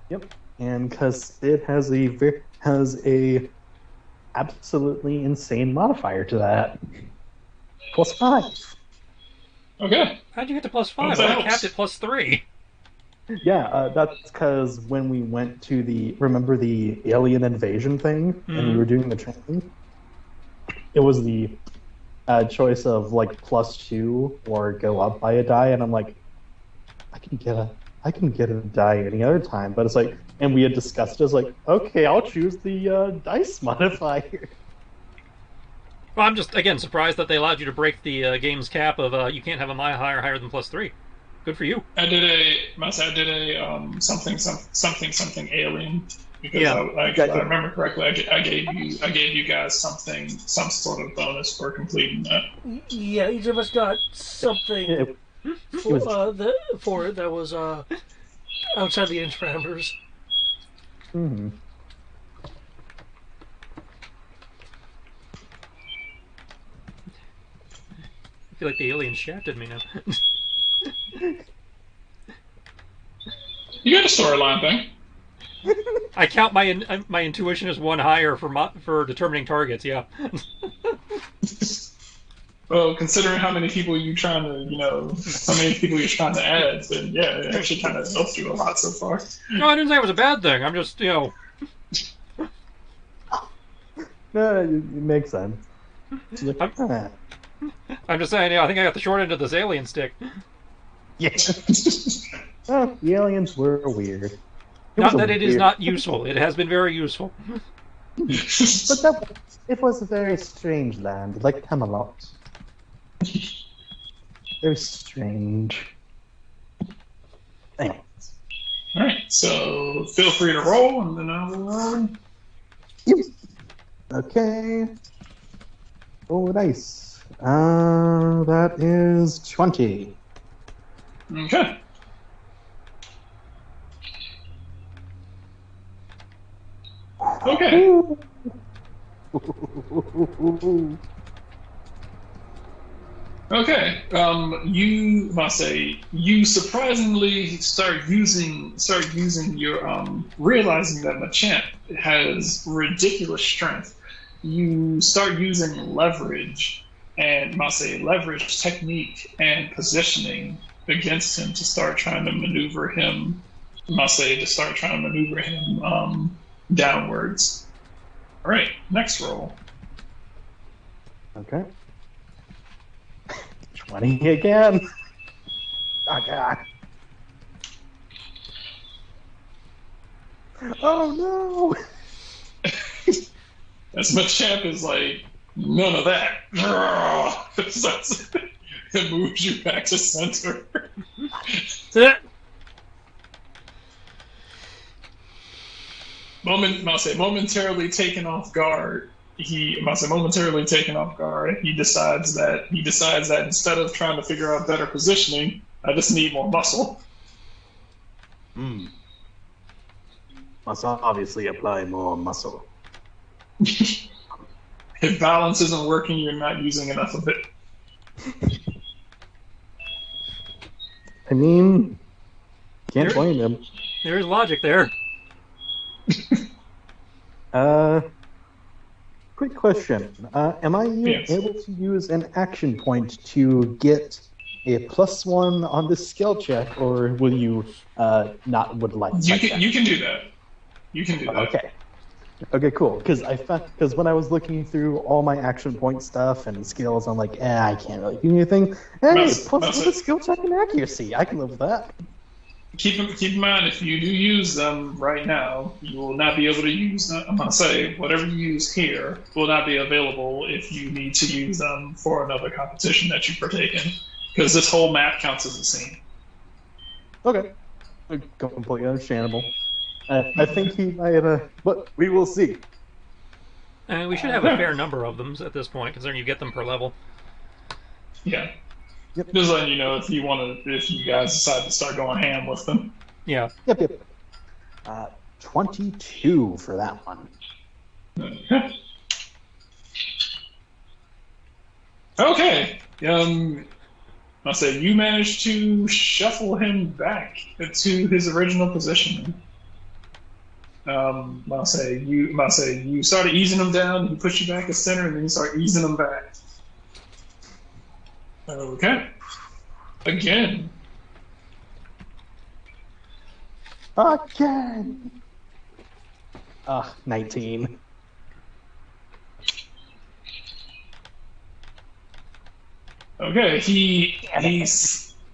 Yep. And because it has a absolutely insane modifier to that. +5. Okay. How'd you get to +5? That I helps. capped at +3. Yeah, that's because when we went to remember the alien invasion thing, and we Mhm. were doing the training, it was the choice of like +2 or go up by a die, and I'm like, I can get a, I can get a die any other time, but it's like, and we had discussed it, it's like, okay, I'll choose the dice modifier. Well, I'm just again surprised that they allowed you to break the game's cap of you can't have a mile higher than +3. Good for you. I did a something alien because Yeah. if I Yeah, remember correctly, I gave you guys some sort of bonus for completing that. Yeah, each of us got something it, it for was. for it that was outside the inch parameters. Mhm. I feel like the aliens shafted me now. You got a storyline thing. I count my intuition as one higher for determining targets. Yeah. Well, considering how many people you trying to, how many people you're trying to add, then yeah, it actually kind of helped you a lot so far. No, I didn't say it was a bad thing. I'm just No, it makes sense. It's like, I'm, ah, I'm just saying. I think I got the short end of this alien stick. yeah. Oh, the aliens were weird. It was Not a that it is weird, not useful. It has been very useful. but it was a very strange land, like Camelot. Very strange. Anyways. All right, so feel free to roll, and then I will roll. Yep. Okay. Oh, nice. That is 20. Okay. Okay. Okay. You must say you surprisingly start using your realizing that Machamp has ridiculous strength. You start using leverage and must say leverage technique and positioning against him to start trying to maneuver him. Must say to start trying to maneuver him downwards. All right. Next roll. Okay. 20 again. Oh, God. Oh, no. As Machamp is like, none of that. It moves you back to center. Momentarily taken off guard. Momentarily taken off guard. He decides that instead of trying to figure out better positioning, I just need more muscle. Hmm. Must obviously apply more muscle. If balance isn't working, you're not using enough of it. I mean, can't blame him. There is logic there. Quick question. Am I Yes. able to use an action point to get a +1 on this skill check, or will you not would like You that? can do that. You can do that. Okay. Okay, cool. Because when I was looking through all my action point stuff and skills, I'm like, I can't really do anything. Hey, That's +1 it. skill check and accuracy. I can live with that. Keep in mind, if you do use them right now, you will not be able to use them. I'm going to say, whatever you use here will not be available if you need to use them for another competition that you partake in. Because this whole map counts as a scene. Okay. Completely understandable. I think he might, but we will see. We should have a fair number of them at this point, considering you get them per level. Yeah. Yep. Just letting you know if you guys decide to start going ham with them. Yeah. Yep. 22 for that one. Okay. I'll say you managed to shuffle him back to his original position. I'll say you started easing him down. He pushed you back to center, and then you start easing him back. Okay. Again. Again! 19. Okay, he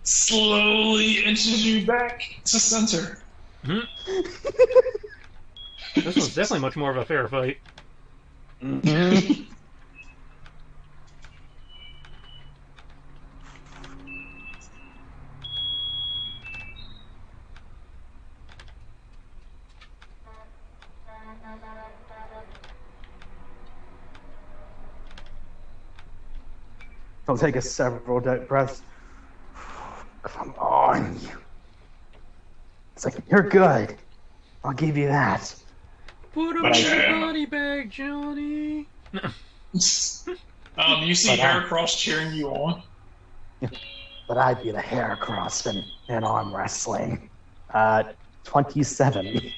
slowly inches you back to center. This one's definitely much more of a fair fight. Mm-hmm. I'll take a several deep breaths. Come on. It's like, you're good. I'll give you that. Put him in your body bag, Johnny. You see Heracross cheering you on. But I'd be the Heracross in arm wrestling. 27.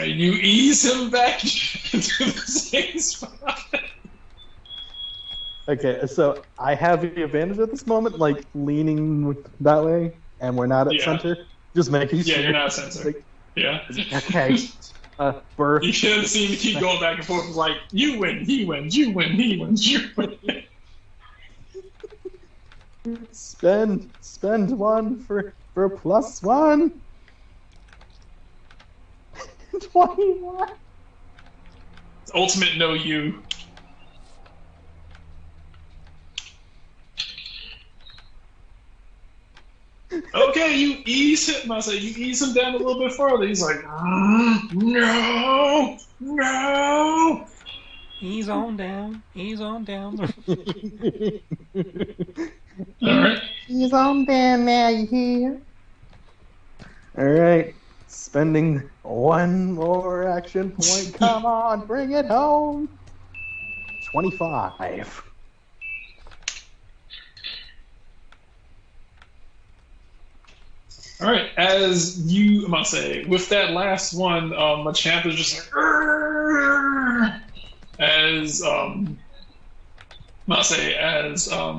You ease him back to the same spot. Okay, so I have the advantage at this moment, like leaning that way, and we're not at center. Just making sure. Yeah, you're not center. Like, yeah. Okay. You should have seen me keep going back and forth. Like, you win, he wins, you win, he wins, you win. Spend one for +1. 21. Ultimate no you. Okay, you ease him. I say you ease him down a little bit further. He's like, no. Ease on down. All right. He's on down now, you hear? Alright. Spending one more action point. Come on, bring it home. 25. All right, as you must say, with that last one, Machamp is just like, "Arr!" as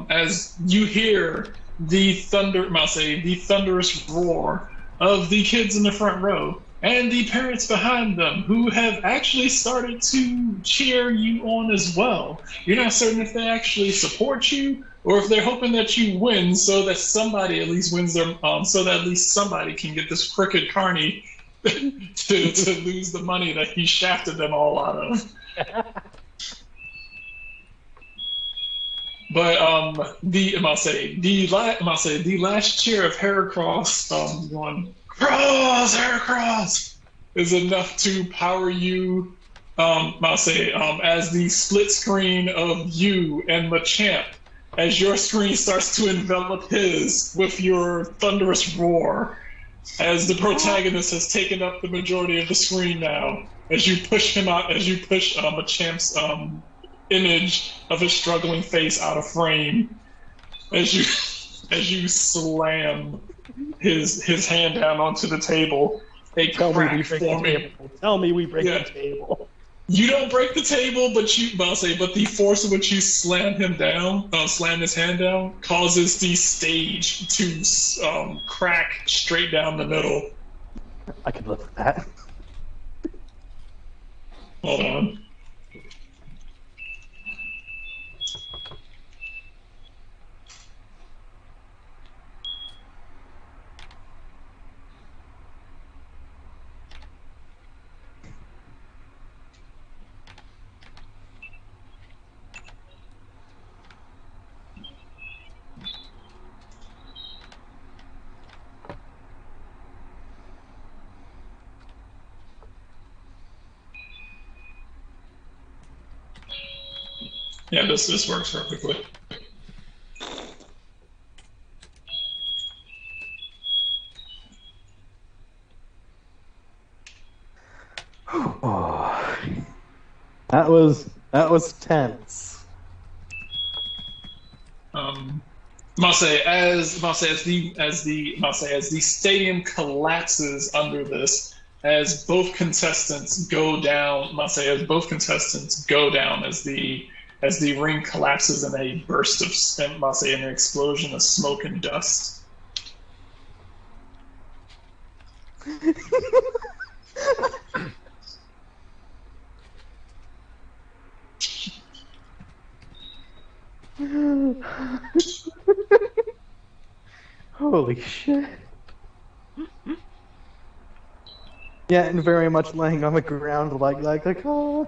as you hear the the thunderous roar of the kids in the front row and the parents behind them, who have actually started to cheer you on as well. You're not certain if they actually support you or if they're hoping that you win, so that somebody at least wins their, so that at least somebody can get this crooked carny to lose the money that he shafted them all out of. But the last cheer of Heracross going Heracross is enough to power you. As the split screen of you and Machamp, as your screen starts to envelop his with your thunderous roar, as the protagonist has taken up the majority of the screen now, as you push him out, as you push Machamp's image of his struggling face out of frame, as you slam his hand down onto the table, Tell me we break the table. You don't break the table, but the force in which you slam him down, slam his hand down, causes the stage to crack straight down the middle. I could live with that. Hold on. Yeah, this works perfectly. Oh, that was tense. As the stadium collapses under this, as both contestants go down, as the as the ring collapses in a burst of, I'll say, an explosion of smoke and dust. Holy shit. Yeah, and very much laying on the ground like oh.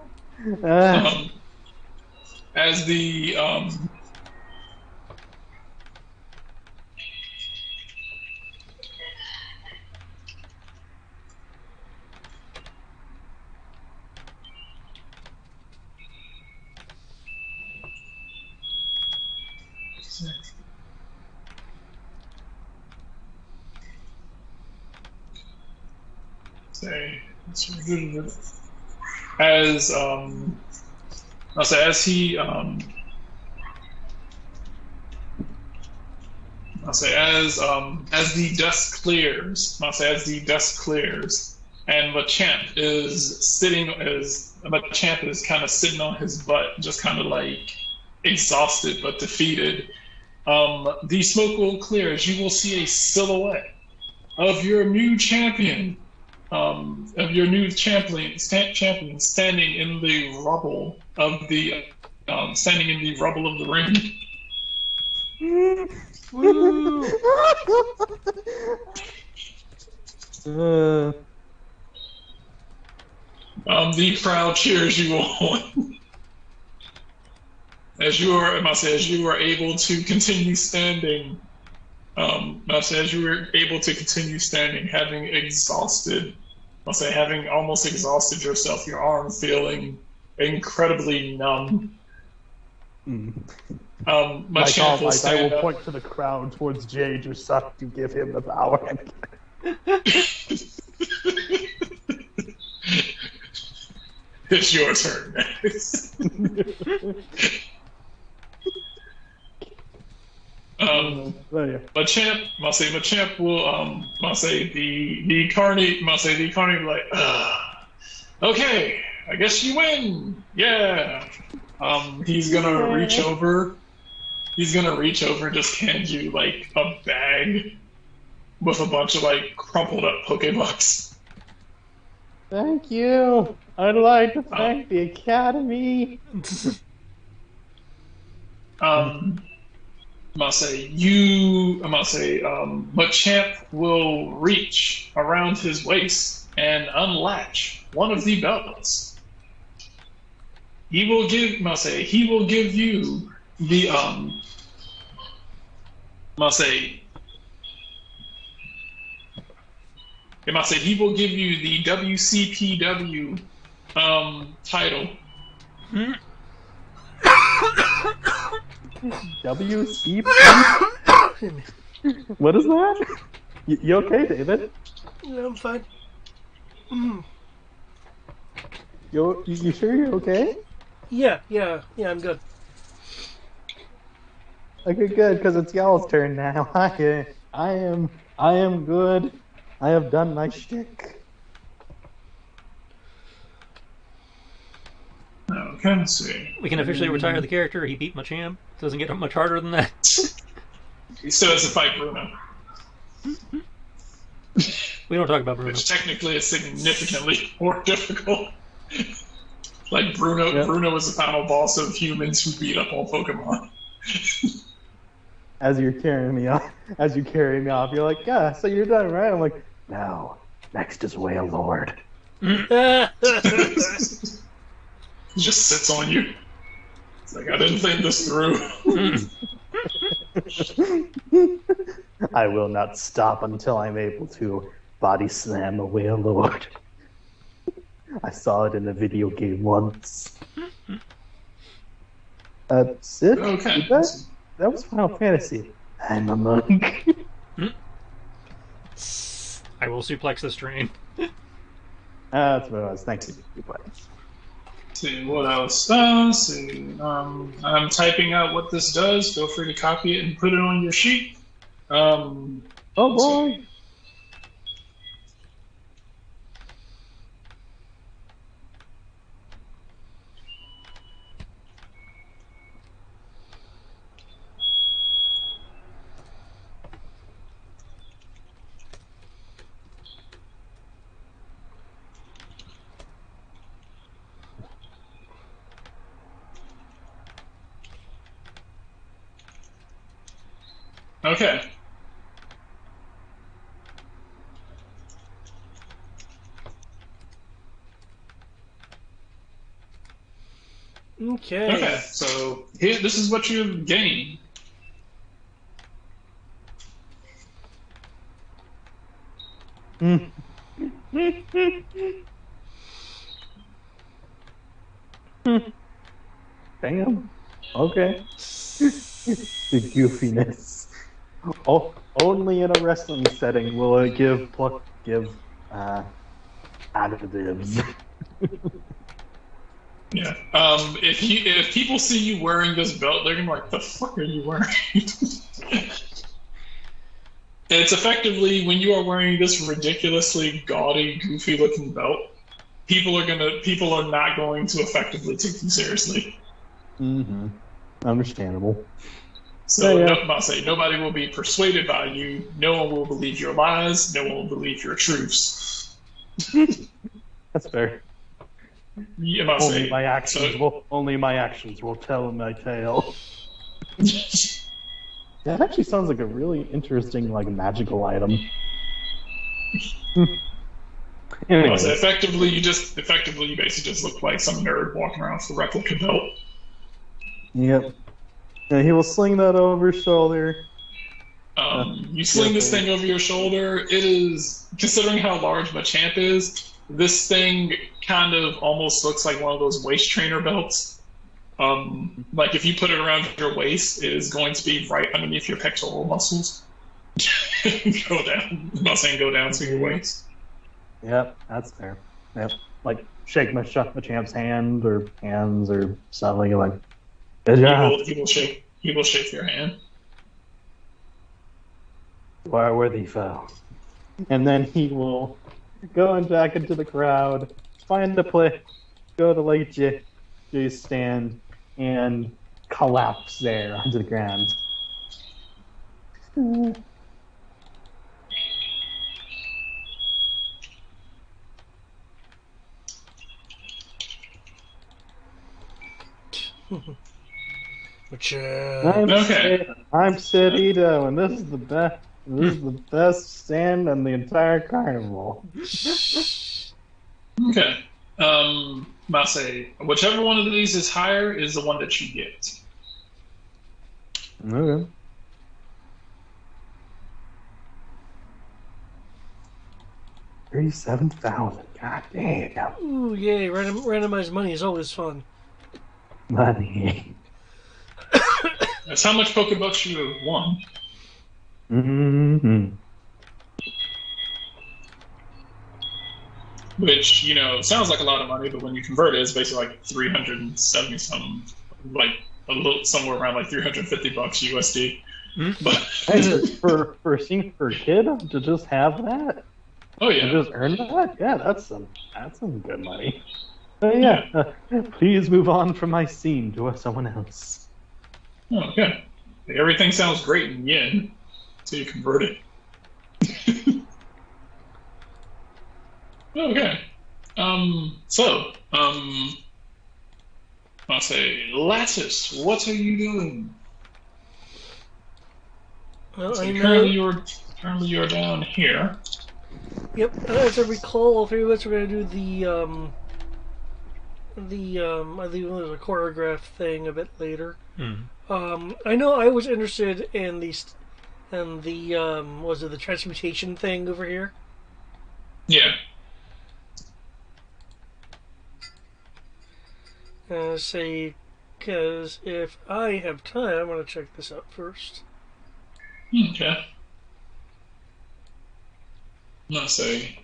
As the say as I'll say as he I'll say as the dust clears, I'll say as the dust clears, and Machamp is kind of sitting on his butt, just kind of like exhausted but defeated. The smoke will clear as you will see a silhouette of your new champion, champion standing in the rubble of the ring. Woo! The crowd cheers you on as you are able to continue standing. As you were able to continue standing, having almost exhausted yourself, your arm feeling incredibly numb. Like all might, I will point to the crowd towards Jade, your son, to give him the power. It's your turn, Max. Machamp will the Carney be like, okay, I guess you win. Yeah. He's gonna reach over and just hand you like a bag with a bunch of like crumpled up Pokebucks. Thank you. I'd like to thank the Academy. Machamp will reach around his waist and unlatch one of the belts. He will give you the he will give you the WCPW title. WCP? What is that? You okay, David? Yeah, I'm fine. You sure you're okay? Yeah, I'm good. Okay, good, because it's y'all's turn now. I am good. I have done my shtick. Okay, let's see. We can officially retire the character. He beat Machamp. Doesn't get much harder than that. He still has to fight Bruno. We don't talk about Bruno. Which technically is significantly more difficult. Like Bruno is the final boss of humans who beat up on Pokemon. As you carry me off, you're like, yeah, so you're done, right? I'm like, no, next is Wailord. He just sits on you. It's like, I didn't think this through. I will not stop until I'm able to body slam a Wailord. I saw it in a video game once. Sid? Okay. That was Final Fantasy. I'm a monk. I will suplex this train. That's what it was. Thanks. See what else? I'm typing out what this does. Feel free to copy it and put it on your sheet. Oh boy. Okay. Okay. Okay. So here, this is what you gain. Damn. Okay. The goofiness. Oh, only in a wrestling setting will it give uh additives. Yeah. If people see you wearing this belt, they're gonna be like, "The fuck are you wearing?" It's effectively when you are wearing this ridiculously gaudy, goofy-looking belt, people are not going to effectively take you seriously. Mm-hmm. Understandable. Yeah, So, yeah. no, I'll say nobody will be persuaded by you. No one will believe your lies. No one will believe your truths. That's fair. Yeah, I'll Only say my so. actions will tell my tale. That actually sounds like a really interesting, like, magical item. I'll say Anyways, effectively you basically just look like some nerd walking around with a replica belt. yep. And he will sling that over his shoulder. You sling Give this a thing over your shoulder. It is, considering how large Machamp is, this thing kind of almost looks like one of those waist trainer belts. Like if you put it around your waist, it is going to be right underneath your pectoral muscles. Go down. I'm not saying go down to your waist. Yep, that's fair. Yep. Like shake my champ's hand or hands or something like good job. He will shake your hand. Why worthy foe. And then he will go and back into the crowd, find a place, go to Lake Jay's stand, and collapse there onto the ground. Which, Okay. I'm Cerrito, and this is the best. This is the best stand in the entire carnival. Okay. I'll say whichever one of these is higher is the one that you get. Okay. 37,000. God damn. ooh, yay, randomized money is always fun. Money. That's how much Pokebucks you have won. Mm-hmm. Which, sounds like a lot of money, but when you convert it, it's basically like 370 something, like a little somewhere around like $350 USD. But For a kid to just have that oh and yeah, just earn that, yeah, that's some good money. Yeah, please move on from my scene to someone else. oh, okay. Everything sounds great in yen until you convert it. Okay. I'll say, Lattice, what are you doing? Well, So I currently know. you're down here. Yep, as I recall, pretty much we're gonna do I think there's a choreograph thing a bit later. I know I was interested in was it the transmutation thing over here? Yeah. Say, because if I have time, I'm gonna check this out first. Okay. I'll say,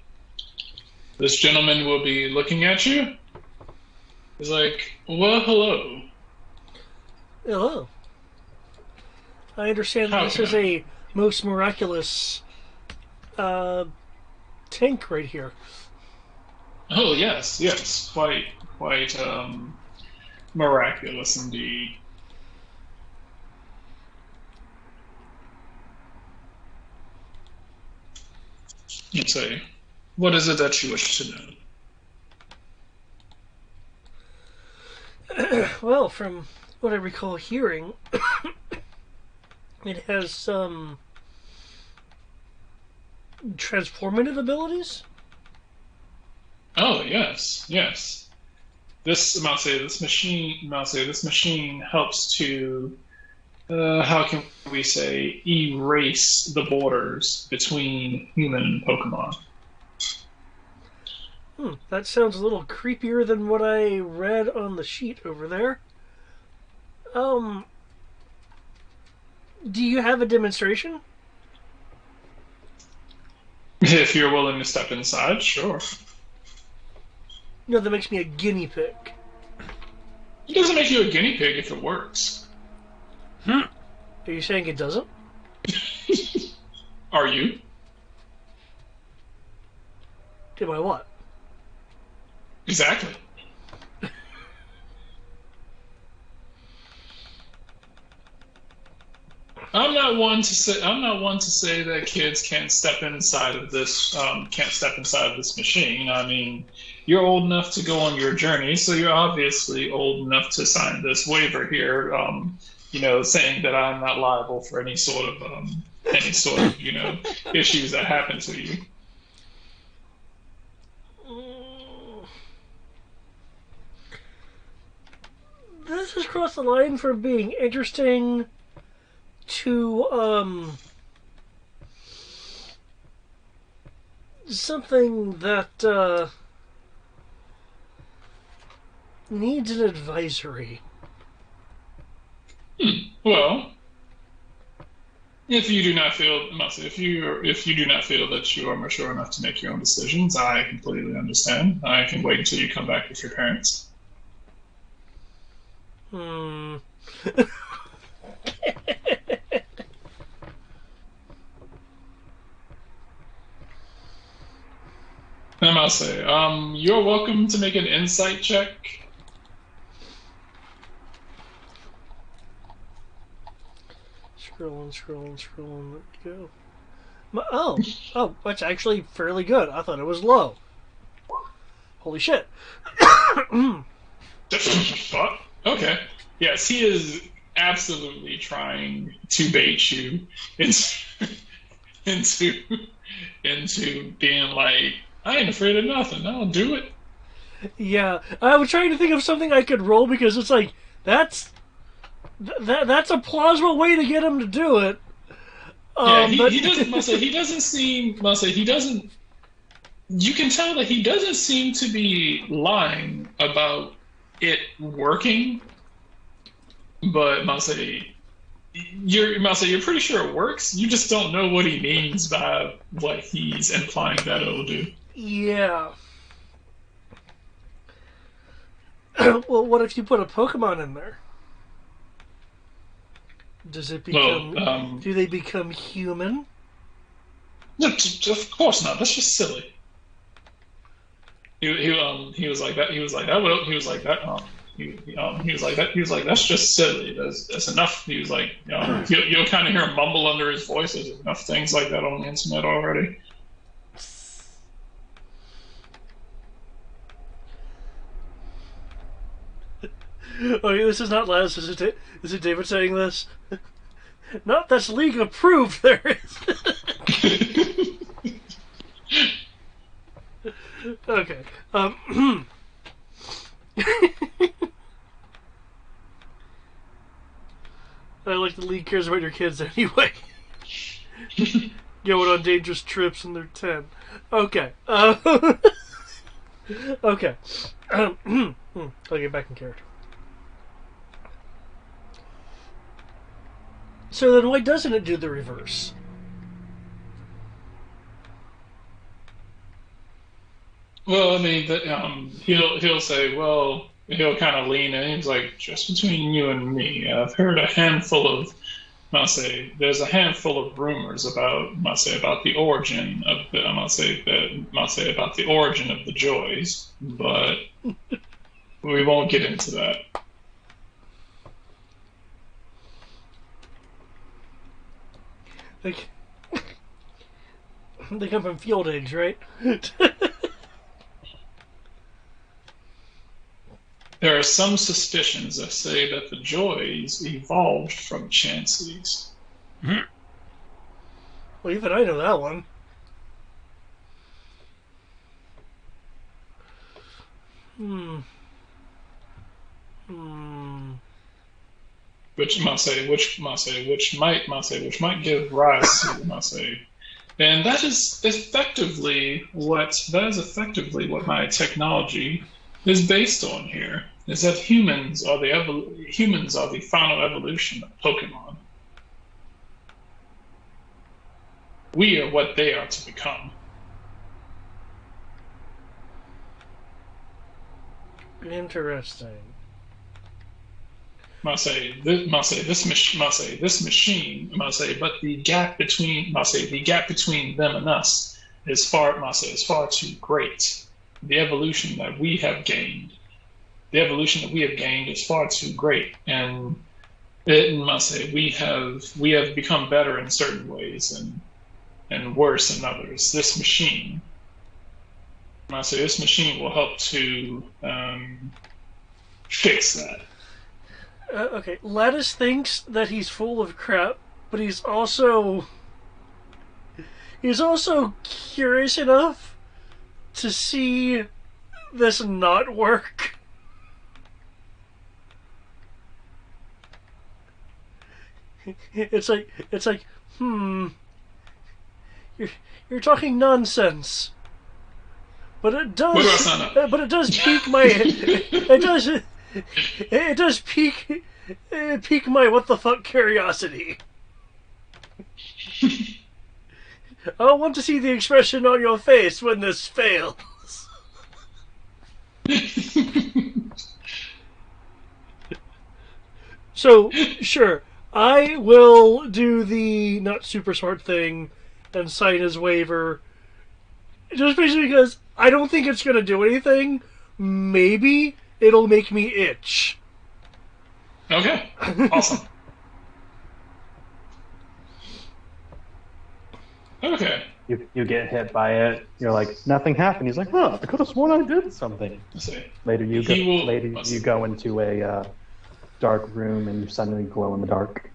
this gentleman will be looking at you. He's like, well, hello. Hello. I understand that How this can is I? a most miraculous uh, tank right here. Oh, yes. Quite, miraculous indeed. Let's say, what is it that you wish to know? Well, from what I recall hearing, it has some transformative abilities. Oh yes, yes. This machine helps to how can we say erase the borders between human and Pokemon. That sounds a little creepier than what I read on the sheet over there. Um, do you have a demonstration? If you're willing to step inside, sure. No, that makes me a guinea pig. It doesn't make you a guinea pig if it works. Are you saying it doesn't? Are you? Am I what? Exactly. I'm not one to say that kids can't step inside of this machine. I mean, you're old enough to go on your journey, so you're obviously old enough to sign this waiver here. Saying that I'm not liable for any sort of issues that happen to you. This has crossed the line from being interesting to something that needs an advisory. Well, if you do not feel that you are mature enough to make your own decisions, I completely understand. I can wait until you come back with your parents. I must say, you're welcome to make an insight check. Scrolling. Let me go. Oh, that's actually fairly good. I thought it was low. Holy shit. What? Okay. Yes, he is absolutely trying to bait you into being like, I ain't afraid of nothing. I'll do it. Yeah, I was trying to think of something I could roll because it's like that's a plausible way to get him to do it. He doesn't. He doesn't seem. He doesn't. You can tell that he doesn't seem to be lying about it working. But you're pretty sure it works. You just don't know what he means by what he's implying that it'll do. Yeah. Well, what if you put a Pokemon in there? Does it become? Do they become human? No, of course not. That's just silly. He was like that. He was like that. He was like that. He was like that. He was like, that's just silly. That's enough. He was like, you'll kind of hear him mumble under his voice. There's enough things like that on the internet already. Okay, this is not Les. Is it David saying this? Not that's league approved. There is. Okay. I like the league cares about your kids anyway. Going on dangerous trips and they're 10. Okay. Okay. I'll get back in character. So then why doesn't it do the reverse? Well, I mean, he'll say, well, he'll kind of lean in. He's like, just between you and me, I've heard a handful of, there's a handful of rumors about, about the origin of the, about the origin of the joys, but we won't get into that. Like, they come from field eggs, right? There are some suspicions that say that the joys evolved from Chanseys. Well, even I know that one. Hmm. Hmm. Which might give rise to and that is effectively what my technology is based on here. Is that humans are the final evolution of Pokemon. We are what they are to become. Interesting. This machine, but the gap between them and us is far too great. The evolution that we have gained, is far too great, and we have become better in certain ways and worse in others. This machine will help to fix that. Okay, Lattice thinks that he's full of crap, but he's also curious enough to see this not work. It's like, you're talking nonsense. But it does. But it does pique my. It does pique my what the fuck curiosity. I want to see the expression on your face when this fails. So, sure, I will do the not super smart thing and sign his waiver. Just basically because I don't think it's going to do anything. Maybe it'll make me itch. Okay, awesome. Okay. You get hit by it. You're like, nothing happened. He's like, huh, I could have sworn I did something. Later you go into a dark room and you suddenly glow in the dark.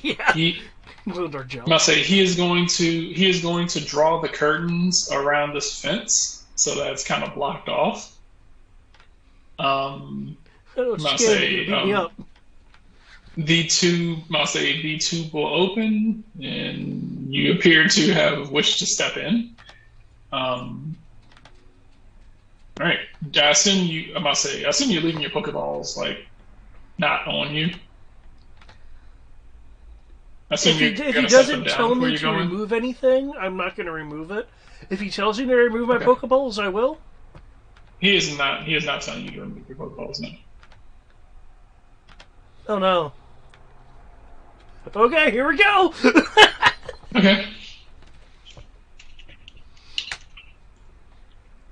Yeah. He is going to draw the curtains around this fence so that it's kind of blocked off. The tube will open, and you appear to have wished to step in. All right, I assume you're leaving your Pokeballs like not on you. If he doesn't tell me to remove anything, I'm not going to remove it. If he tells me to remove my Pokeballs, I will. He is not telling you to remove your Pokeballs now. Oh no. Okay, here we go. Okay.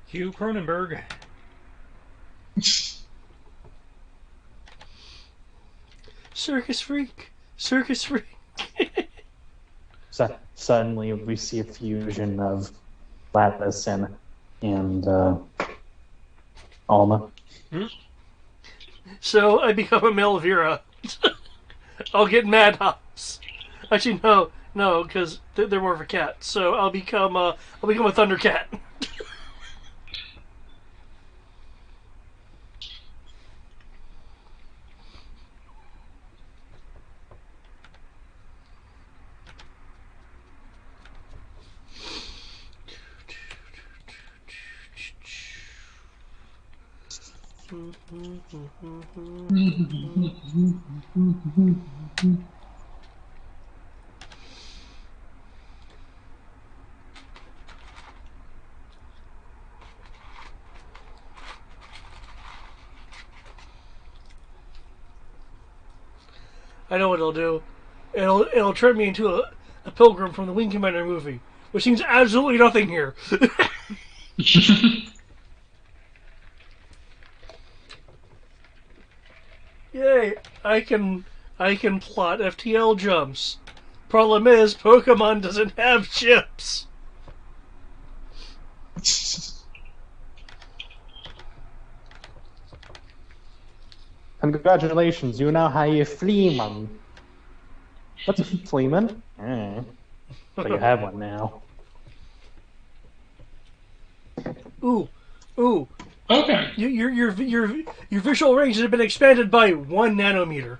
Hugh Cronenberg. Circus freak. Circus freak. Suddenly we see a fusion of Lattice and Alma. So I become a Melvira. I'll get Mad Hops. Actually, no, because they're more of a cat. So I'll become a Thundercat. I know what it'll do. It'll turn me into a pilgrim from the Wing Commander movie, which seems absolutely nothing here. Yay! I can plot FTL jumps. Problem is, Pokemon doesn't have chips. Congratulations, you now have a flea man. That's a Fleeman. So you have one now. Ooh, ooh. Okay. Your visual range has been expanded by 1 nanometer.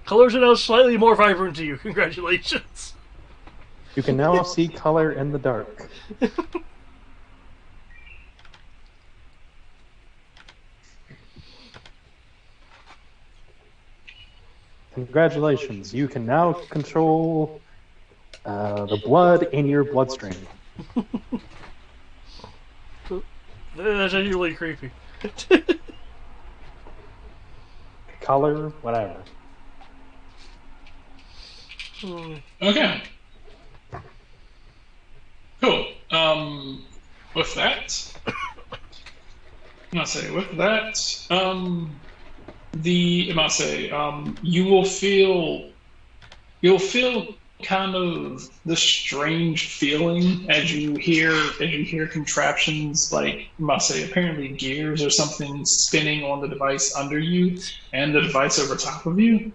Colors are now slightly more vibrant to you. Congratulations. You can now see color in the dark. Congratulations, you can now control the blood in your bloodstream. That's actually really creepy. Color, whatever. Okay. Cool. With that, you'll feel kind of the strange feeling as you hear contraptions like I must say apparently gears or something spinning on the device under you and the device over top of you.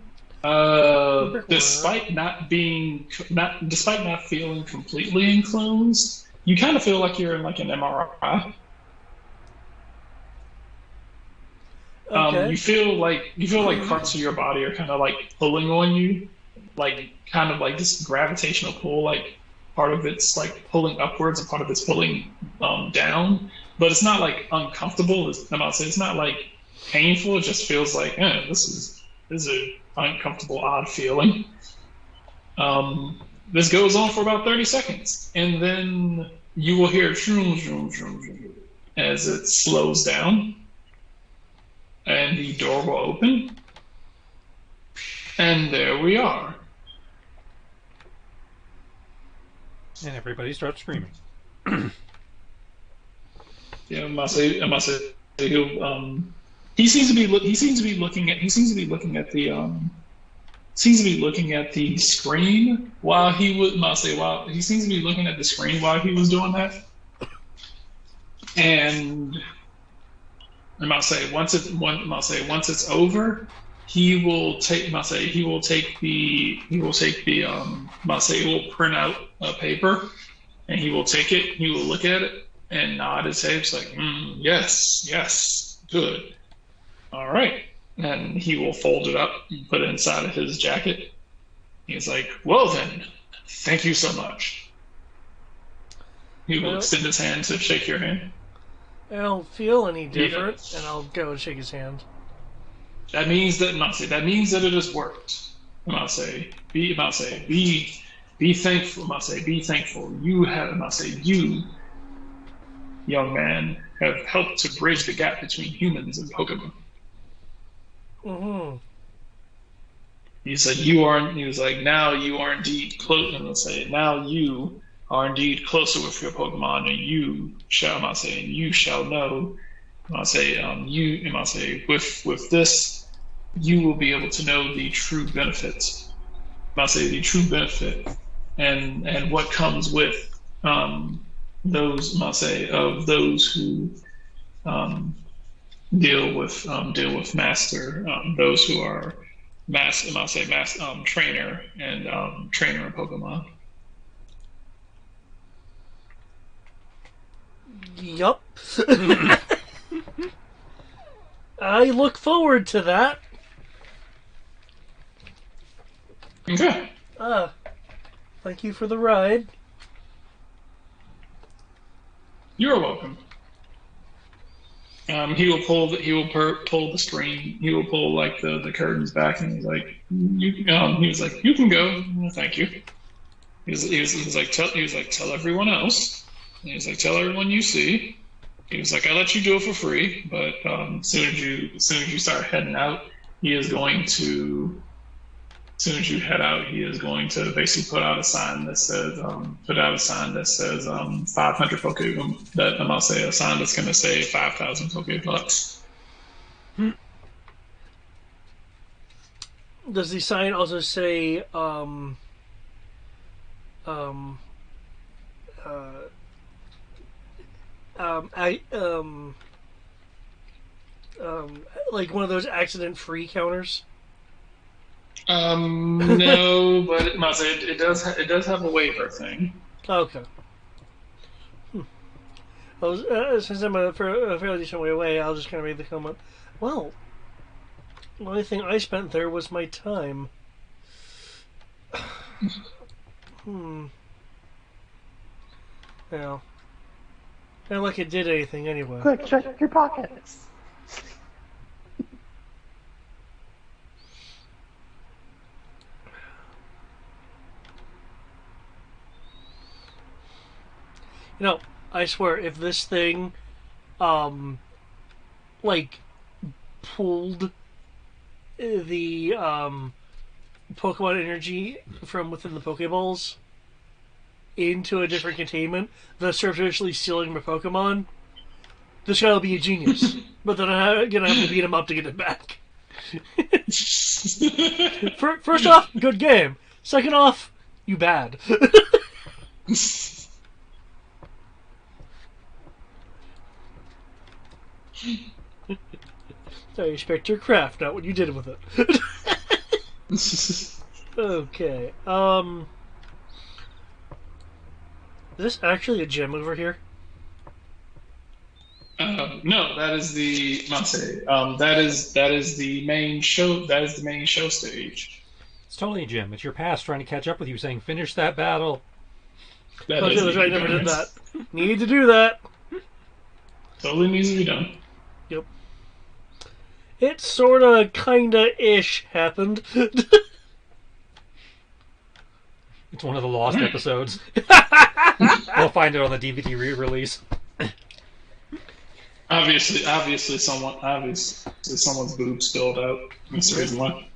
Despite not feeling completely enclosed, you kind of feel like you're in like an MRI. Okay. You feel like parts of your body are kind of like pulling on you, like kind of like this gravitational pull. Like part of it's like pulling upwards and part of it's pulling down. But it's not like uncomfortable. I'm not saying it's not like painful. It just feels like this is an uncomfortable, odd feeling. This goes on for about 30 seconds, and then you will hear shroom, shroom, shroom, shroom, as it slows down and the door will open, and there we are. And everybody starts screaming. Yeah, I must say, he seems to be looking at the screen while he was. While he seems to be looking at the screen while he was doing that, and once it's over, he will he will print out a paper and he will take it, he will look at it and nod his head. It's like, yes, yes, good, all right. And he will fold it up and put it inside of his jacket. He's like, well then, thank you so much. He will extend his hand to shake your hand. I don't feel any different, and I'll go and shake his hand. That means that it has worked. Be thankful. Be thankful. You, young man, have helped to bridge the gap between humans and Pokemon. Mm-hmm. He said, "You are." He was like, "Now you are indeed close." And let's say, "Now you are indeed closer with your Pokemon, and you shall not say, and you shall know." With this, you will be able to know the true benefits. The true benefit, and what comes with those who um, deal with master, those who are trainer and trainer in Pokemon. Yup. I look forward to that. Okay. Thank you for the ride. You're welcome. Pull the screen. He will pull like the curtains back, and he's like, he was like, you can go. Thank you. He was like, tell everyone else. And he was like, tell everyone you see. He was like, I let you do it for free, but as soon as you start heading out, he is going to. As soon as you head out, he is going to basically put out a sign that says 500 Pokemon. That I'm gonna say a sign that's gonna say 5,000 Pokebucks. Does the sign also say like one of those accident-free counters? No, but it does have a waiver thing. Okay. Well, since I'm a fairly decent way away, I'll just kind of make the comment. Well, the only thing I spent there was my time. Well, not like it did anything anyway. Quick, check your pockets. You know, I swear, if this thing, like, pulled the, Pokemon energy from within the Pokeballs into a different containment, thus artificially stealing my Pokemon, this guy will be a genius. But then I'm gonna have to beat him up to get it back. First off, good game. Second off, you bad. So you respect your craft, not what you did with it. Okay. Is this actually a gym over here? No, that is the Monse. That is the main show. That is the main show stage. It's totally a gym. It's your past trying to catch up with you, saying, "Finish that battle." That I is never did that. Need to do that. Totally needs to be done. Yep. It sorta, kinda, ish happened. It's one of the lost episodes. We'll find it on the DVD re-release. Obviously, someone's boob spilled out. That's the reason why.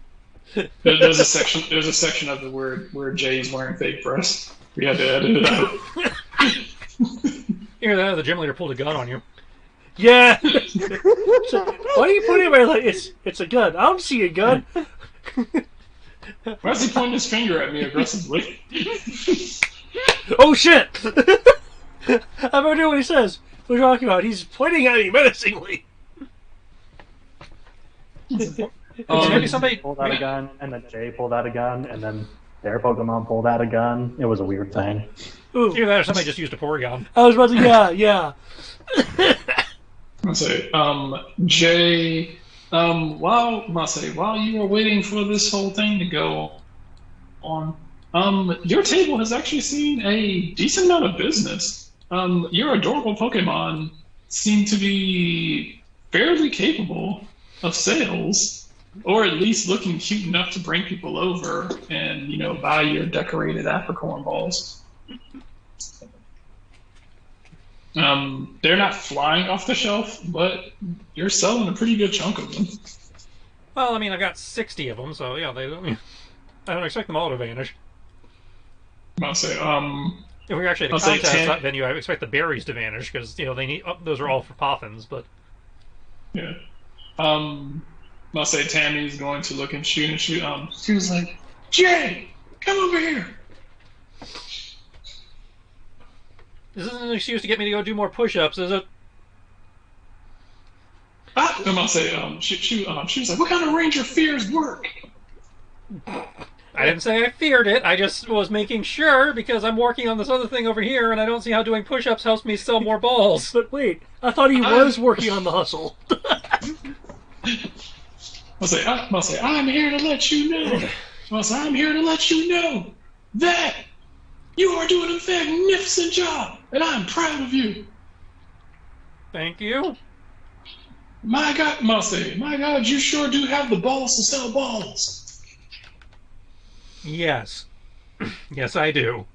There's a section of it where Jay's wearing fake breasts. We had to edit it out. Hear that? The gym leader pulled a gun on you. Yeah. So, why are you putting it there like it's a gun? I don't see a gun. Why is he pointing his finger at me aggressively? Oh shit! I have no idea what he says. What are you talking about? He's pointing at me menacingly. Maybe somebody pulled out a gun, and then Jay pulled out a gun, and then their Pokemon pulled out a gun. It was a weird thing. Ooh. Either that or somebody just used a Porygon. I was about to, yeah. I'll say, Jay, while you were waiting for this whole thing to go on, your table has actually seen a decent amount of business. Your adorable Pokemon seem to be fairly capable of sales, or at least looking cute enough to bring people over and, buy your decorated apricorn balls. They're not flying off the shelf, but you're selling a pretty good chunk of them. Well, I mean, I've got 60 of them, so yeah, I don't expect them all to vanish. I'll say, If we were actually at a contest venue, I would expect the berries to vanish because they need. Oh, those are all for Poffins, but yeah. I'll say Tammy's going to look and shoot, and she was like, "Jay, come over here." This isn't an excuse to get me to go do more push-ups, is it? I'll say, she was like, "What kind of Ranger fears work?" I didn't say I feared it. I just was making sure because I'm working on this other thing over here, and I don't see how doing push-ups helps me sell more balls. But wait, I thought he was working on the hustle. I'll say, I'm here to let you know. I'm here to let you know that you are doing a magnificent job, and I'm proud of you. Thank you. My God, you sure do have the balls to sell balls. Yes. Yes, I do.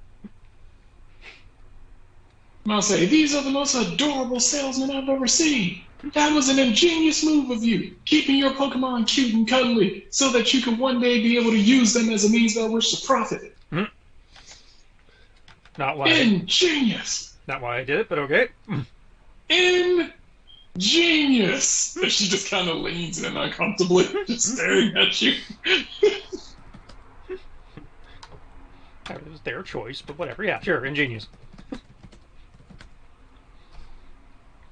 These are the most adorable salesmen I've ever seen. That was an ingenious move of you, keeping your Pokemon cute and cuddly so that you could one day be able to use them as a means by which to profit. Not why. Ingenious. Not why I did it, but okay. Ingenious. And she just kind of leans in uncomfortably, just staring at you. It was their choice, but whatever. Yeah, sure, ingenious.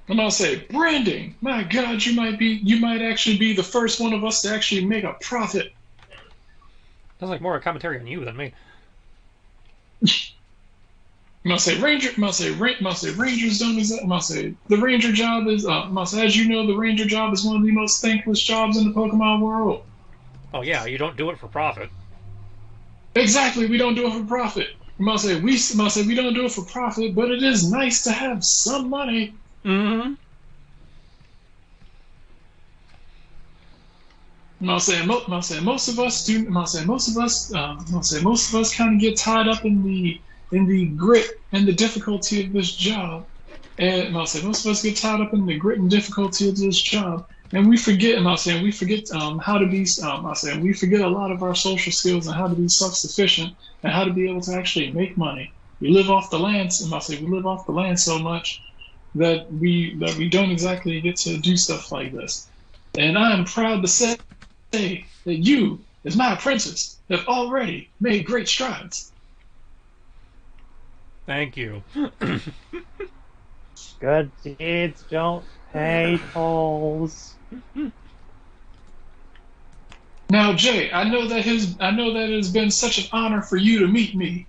I'm gonna say, branding. My God, you might actually be the first one of us to actually make a profit. Sounds like more a commentary on you than me. I'm gonna say ranger. I'm gonna say rangers don't exist. I'm gonna say the ranger job is. I'm gonna say, as you know, the ranger job is one of the most thankless jobs in the Pokemon world. Oh yeah, you don't do it for profit. Exactly, we don't do it for profit. I'm gonna say we don't do it for profit, but it is nice to have some money. Mm-hmm. I'm gonna say most of us do. I'm gonna say most of us. I'm gonna say most of us kind of get tied up in the grit and the difficulty of this job. And I'll say most of us get tied up in the grit and difficulty of this job, and we forget. And I'll say we forget how to be. I'll say we forget a lot of our social skills and how to be self-sufficient and how to be able to actually make money. We live off the land, and I'll say we live off the land so much that we don't exactly get to do stuff like this. And I am proud to say that you, as my apprentice, have already made great strides. Thank you. Good deeds don't pay tolls. Now, Jay, I know that it has been such an honor for you to meet me.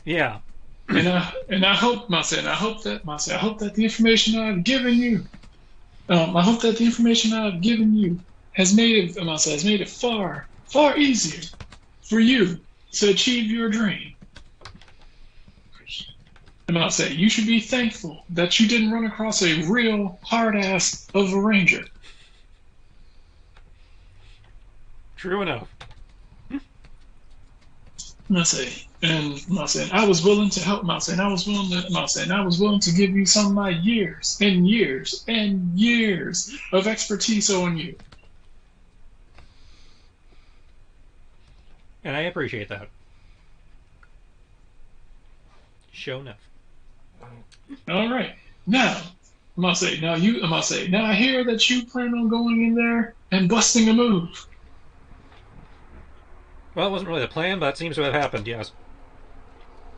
Yeah. And I hope that the information I've given you, has made it far easier for you to achieve your dream. And I'll say you should be thankful that you didn't run across a real hard ass of a ranger. True enough. And I was willing to help. I was willing to give you some of my years and years and years of expertise on you. And I appreciate that. Show enough. All right. Now, now I hear that you plan on going in there and busting a move. Well, it wasn't really the plan, but it seems to have happened, yes.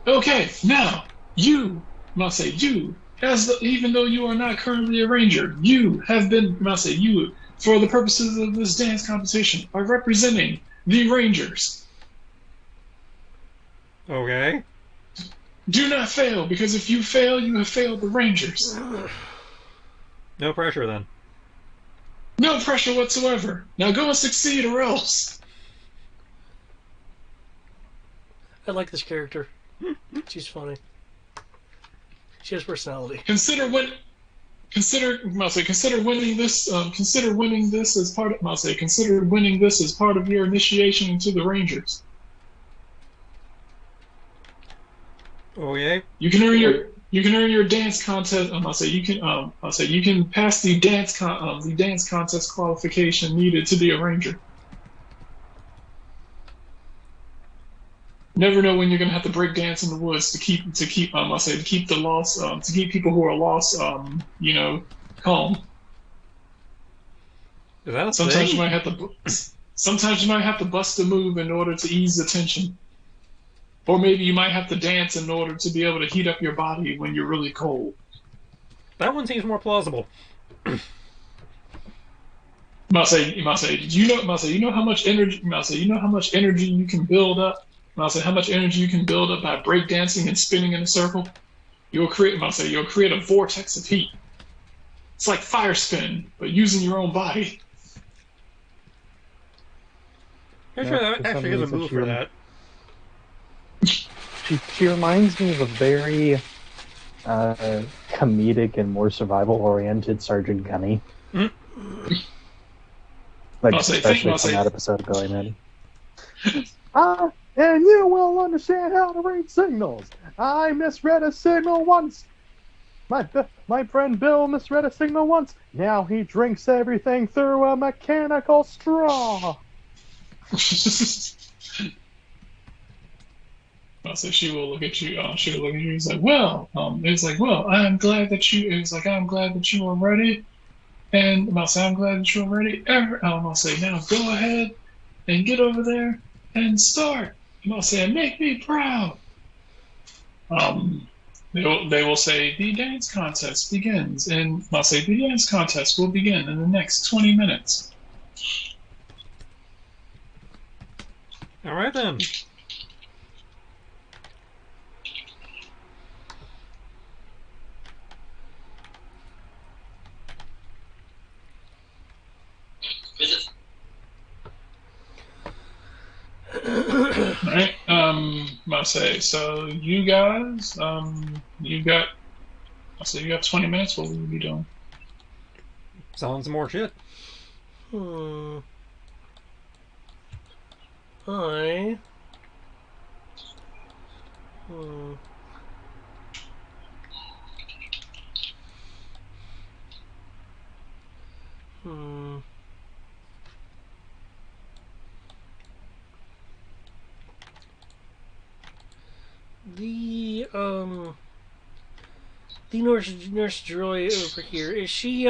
Okay, now, even though you are not currently a ranger, you have been, for the purposes of this dance competition, are representing the rangers. Okay. Do not fail, because if you fail, you have failed the rangers. No pressure, then. No pressure whatsoever. Now go and succeed or else. I like this character. She's funny. She has personality. Consider winning this. Consider winning this as part of. Consider winning this as part of your initiation into the Rangers. Oh yeah. You can earn your dance contest. You can pass the dance contest qualification needed to be a Ranger. Never know when you're gonna have to break dance in the woods to keep the lost to keep people who are lost calm. Is that a Sometimes thing? you might have to bust a move in order to ease the tension, or maybe you might have to dance in order to be able to heat up your body when you're really cold. That one seems more plausible. You know how much energy you can build up. How much energy you can build up by breakdancing and spinning in a circle. You'll create a vortex of heat. It's like fire spin, but using your own body. I'm sure that actually is a move for that. She reminds me of a very comedic and more survival-oriented Sergeant Gunny. Especially from that episode of Billy Mandy. And you will understand how to read signals. I misread a signal once. My friend Bill misread a signal once. Now he drinks everything through a mechanical straw. She will look at you. He's like, well, I'm glad that you are ready. And I'm glad that you're ready. Now go ahead and get over there and start. And make me proud. Um, they will say the dance contest begins, and I'll say the dance contest will begin in the next 20 minutes. All right then. Right. I'll say so. You guys, you got. I'll say you got 20 minutes. What will you be doing? Selling some more shit. Hmm. I. Hmm. Hmm. The the nurse Joy over here, is she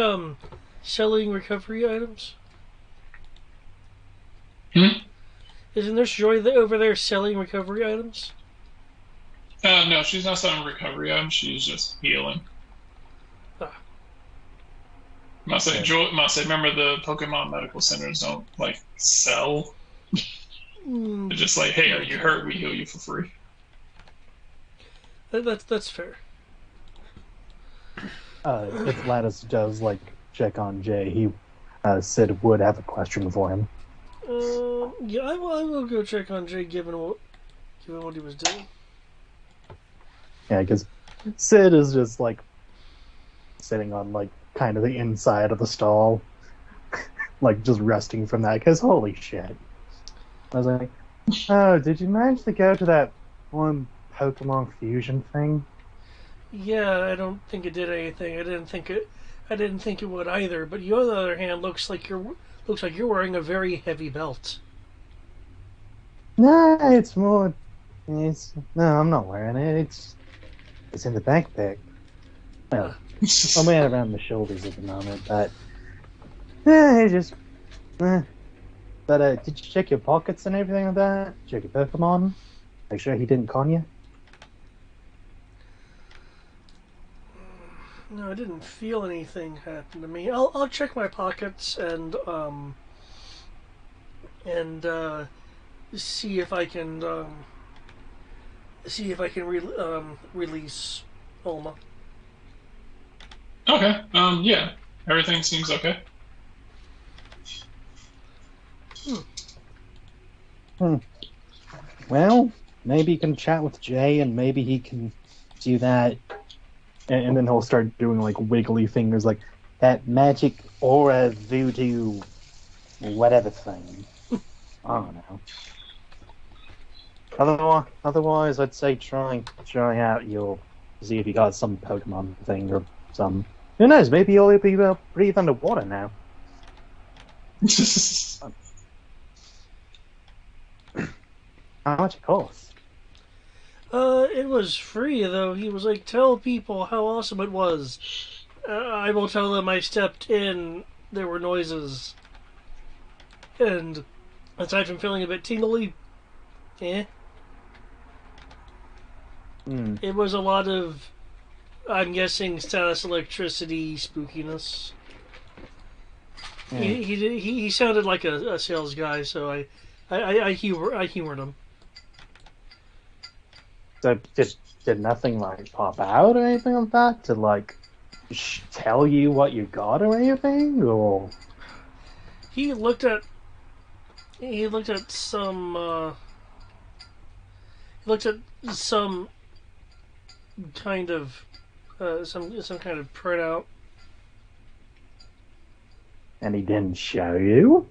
selling recovery items? Hmm? Is Nurse Joy over there selling recovery items? No, she's not selling recovery items. She's just healing. Ah, Must say, Okay. Joy. Must say, remember the Pokemon medical centers don't like sell. They're just like, hey, are you hurt? We heal you for free. that's fair. If Lattice does like check on Jay, Sid would have a question for him. Yeah, I will go check on Jay given what he was doing. Yeah, because Sid is just like sitting on like kind of the inside of the stall, like just resting from that. Because holy shit, I was like, oh, did you manage to go to that one Pokemon fusion thing? Yeah, I don't think it did anything. I didn't think it would either. But you, on the other hand, looks like you're wearing a very heavy belt. No, it's more. It's no, I'm not wearing it. It's in the backpack. Well, I'm wearing it around the shoulders at the moment, but it just. But did you check your pockets and everything like that? Check your Pokemon. Make sure he didn't con you. No, I didn't feel anything happen to me. I'll check my pockets and see if I can release Olma. Okay. Yeah. Everything seems okay. Hmm. Well, maybe you can chat with Jay, and maybe he can do that, and then he'll start doing like wiggly fingers, like that magic aura voodoo, whatever thing. I don't know. Otherwise, I'd say try out your see if you got some Pokemon thing or some. Who knows? Maybe you'll be able to breathe underwater now. How much it costs? It was free though. He was like, "Tell people how awesome it was." I will tell them I stepped in. There were noises, and aside from feeling a bit tingly, eh. Hmm. It was a lot of, I'm guessing, status electricity spookiness. Yeah. He sounded like a sales guy, so I humored him. So did nothing like pop out or anything like that to like tell you what you got or anything, or He looked at some he looked at some kind of some kind of printout. and he didn't show you?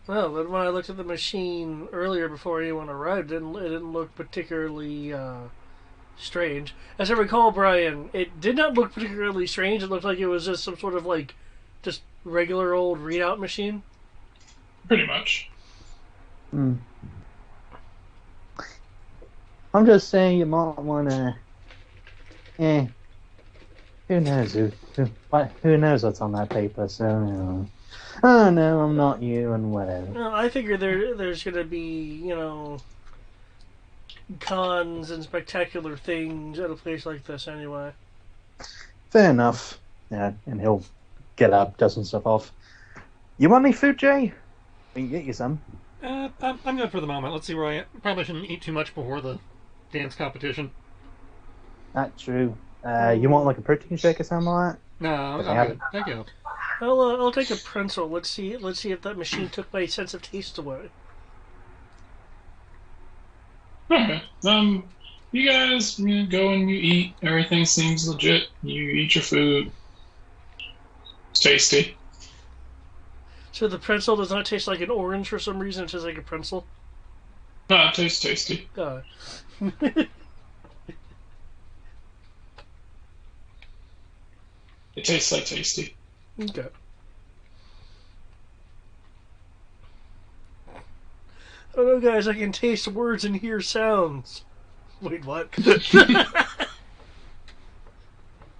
Well, but when I looked at the machine earlier before anyone arrived, it didn't look particularly strange. As I recall, Brian, it did not look particularly strange. It looked like it was just some sort of like just regular old readout machine. Pretty much. Hmm. I'm just saying you might want to. Who knows who knows what's on that paper? So oh no, I'm not you, and whatever. No, I figure there's gonna be cons and spectacular things at a place like this anyway. Fair enough. Yeah, and he'll get up, dust some stuff off. You want any food, Jay? We can get you some. I'm good for the moment. Let's see where I am. Probably shouldn't eat too much before the dance competition. True. You want like a protein shake or something like that? No, I'm good. Thank you. I'll take a pretzel. Let's see if that machine took my sense of taste away. Okay. You guys go and you eat. Everything seems legit. You eat your food. It's tasty. So the pretzel does not taste like an orange for some reason. It tastes like a pretzel. No, it tastes tasty. It tastes like tasty. Okay. I don't know, guys. I can taste words and hear sounds. Wait, what?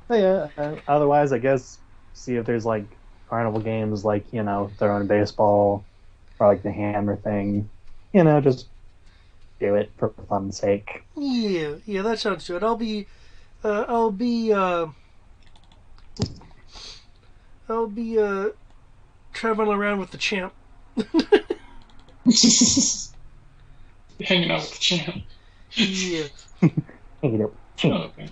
Oh, yeah. Otherwise, I guess see if there's like carnival games, like throwing a baseball or like the hammer thing. Just do it for fun's sake. Yeah, that sounds good. I'll be traveling around with the champ. Hanging out with the champ. Yeah. Oh, okay.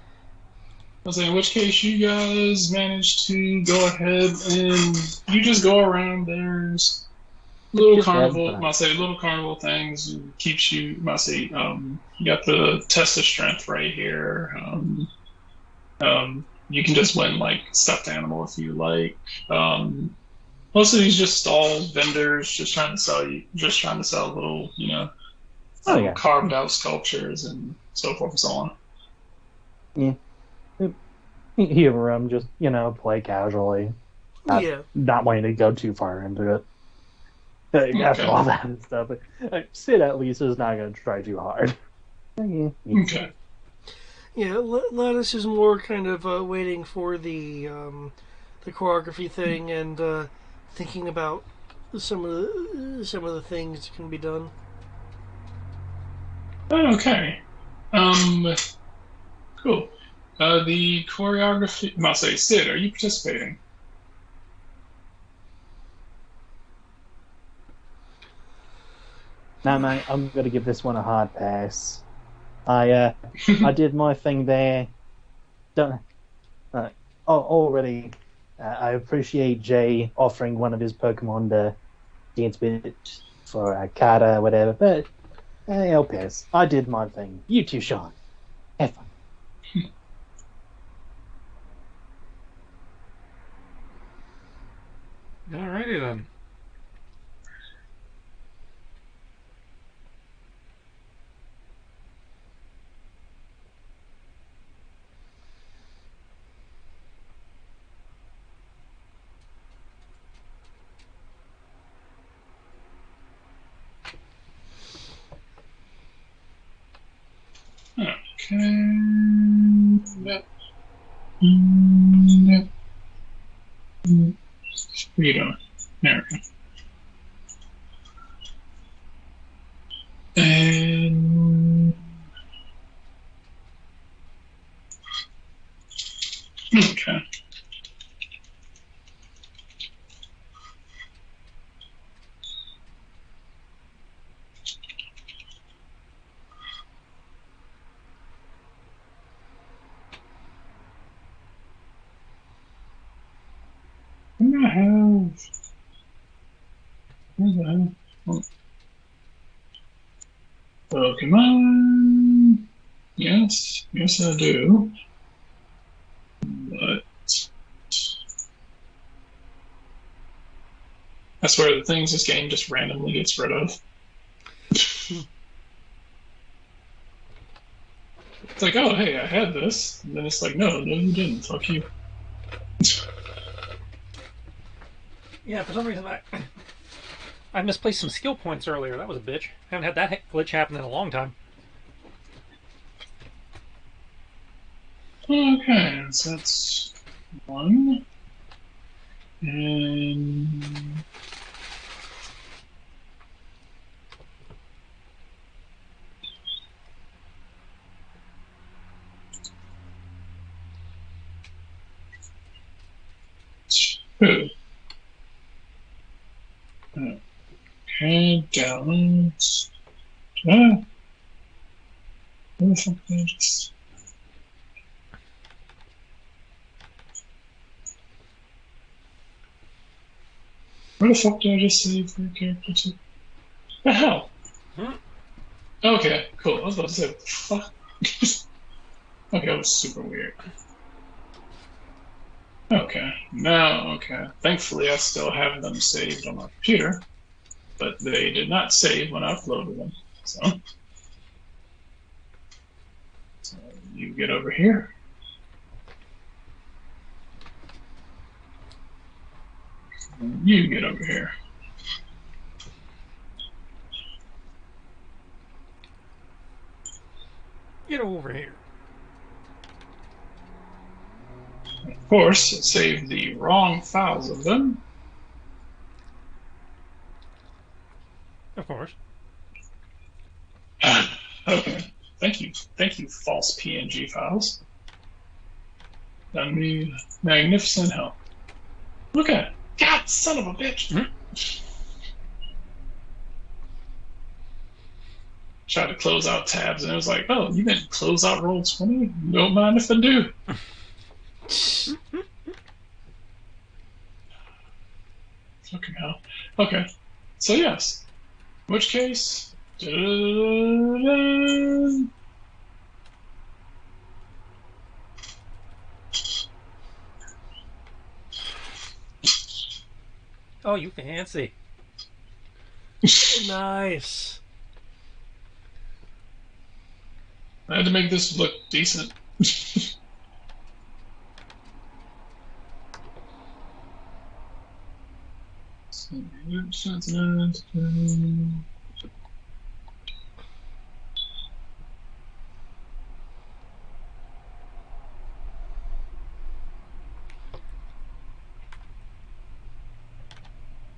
I was saying, in which case you guys manage to go ahead and you just go around. There's little carnival things. Keeps you, you got the test of strength right here. You can just win like stuffed animal if you like. Most of these just stall vendors, just trying to sell little, carved out sculptures and so forth and so on. Yeah. Humor them, just play casually. Not wanting to go too far into it. After all that and stuff, Sid at least is not going to try too hard. Okay. Yeah, Lattice is more kind of waiting for the choreography thing and thinking about some of the things that can be done. Okay. Cool. The choreography. I'll say, Sid, are you participating? No, mate, I'm going to give this one a hard pass. I did my thing there. Already. I appreciate Jay offering one of his Pokemon to dance with for a Kata or whatever, but I'll pass. I did my thing. You too, Sean. Have fun. Alrighty then. Okay. Yep. Yep. What are you doing? There we go. And okay. What do I have? Where's that? Oh. Pokemon. Yes, I do. But I swear the things this game just randomly gets rid of. It's like, oh hey, I had this, and then it's like, no, you didn't. Fuck you. Yeah, for some reason I misplaced some skill points earlier. That was a bitch. Haven't had that glitch happen in a long time. Okay, so that's one. And Downloads. Ah. Where the fuck did I just... Where the fuck did I just save your character to? The hell? Hmm? Okay, cool. I was about to say, what the fuck? Okay, that was super weird. Okay, now, okay. Thankfully, I still have them saved on my computer, but they did not save when I uploaded them. So you get over here. And you get over here. Get over here. Of course, it saved the wrong files of them. Of course. Okay, thank you, false PNG files. Done me magnificent help. Look at it. God, son of a bitch! Hmm? Tried to close out tabs, and it was like, oh, you didn't close out Roll20? Don't mind if I do. Fucking hell. Okay, so yes. In which case... Oh, you fancy. Nice. I had to make this look decent.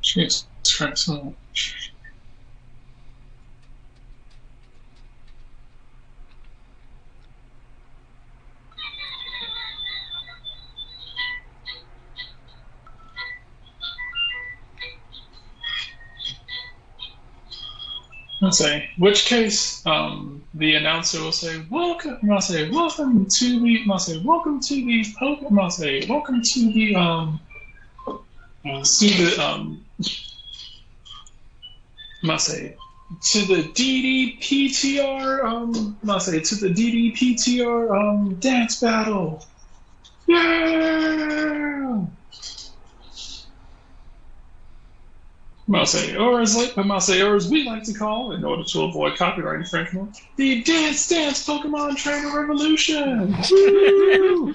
Jesus Christ. Oh. Let's say, which case, the announcer will say, "Welcome." I'll say, "Welcome to the." I'll say, "Welcome to the Pokemon." I'll say, "Welcome to the I'll say, to the DDPTR. I'll say, to the DDPTR dance battle. Yeah. Or as we like to call, in order to avoid copyright infringement, the Dance Dance Pokemon Trainer Revolution! Woo!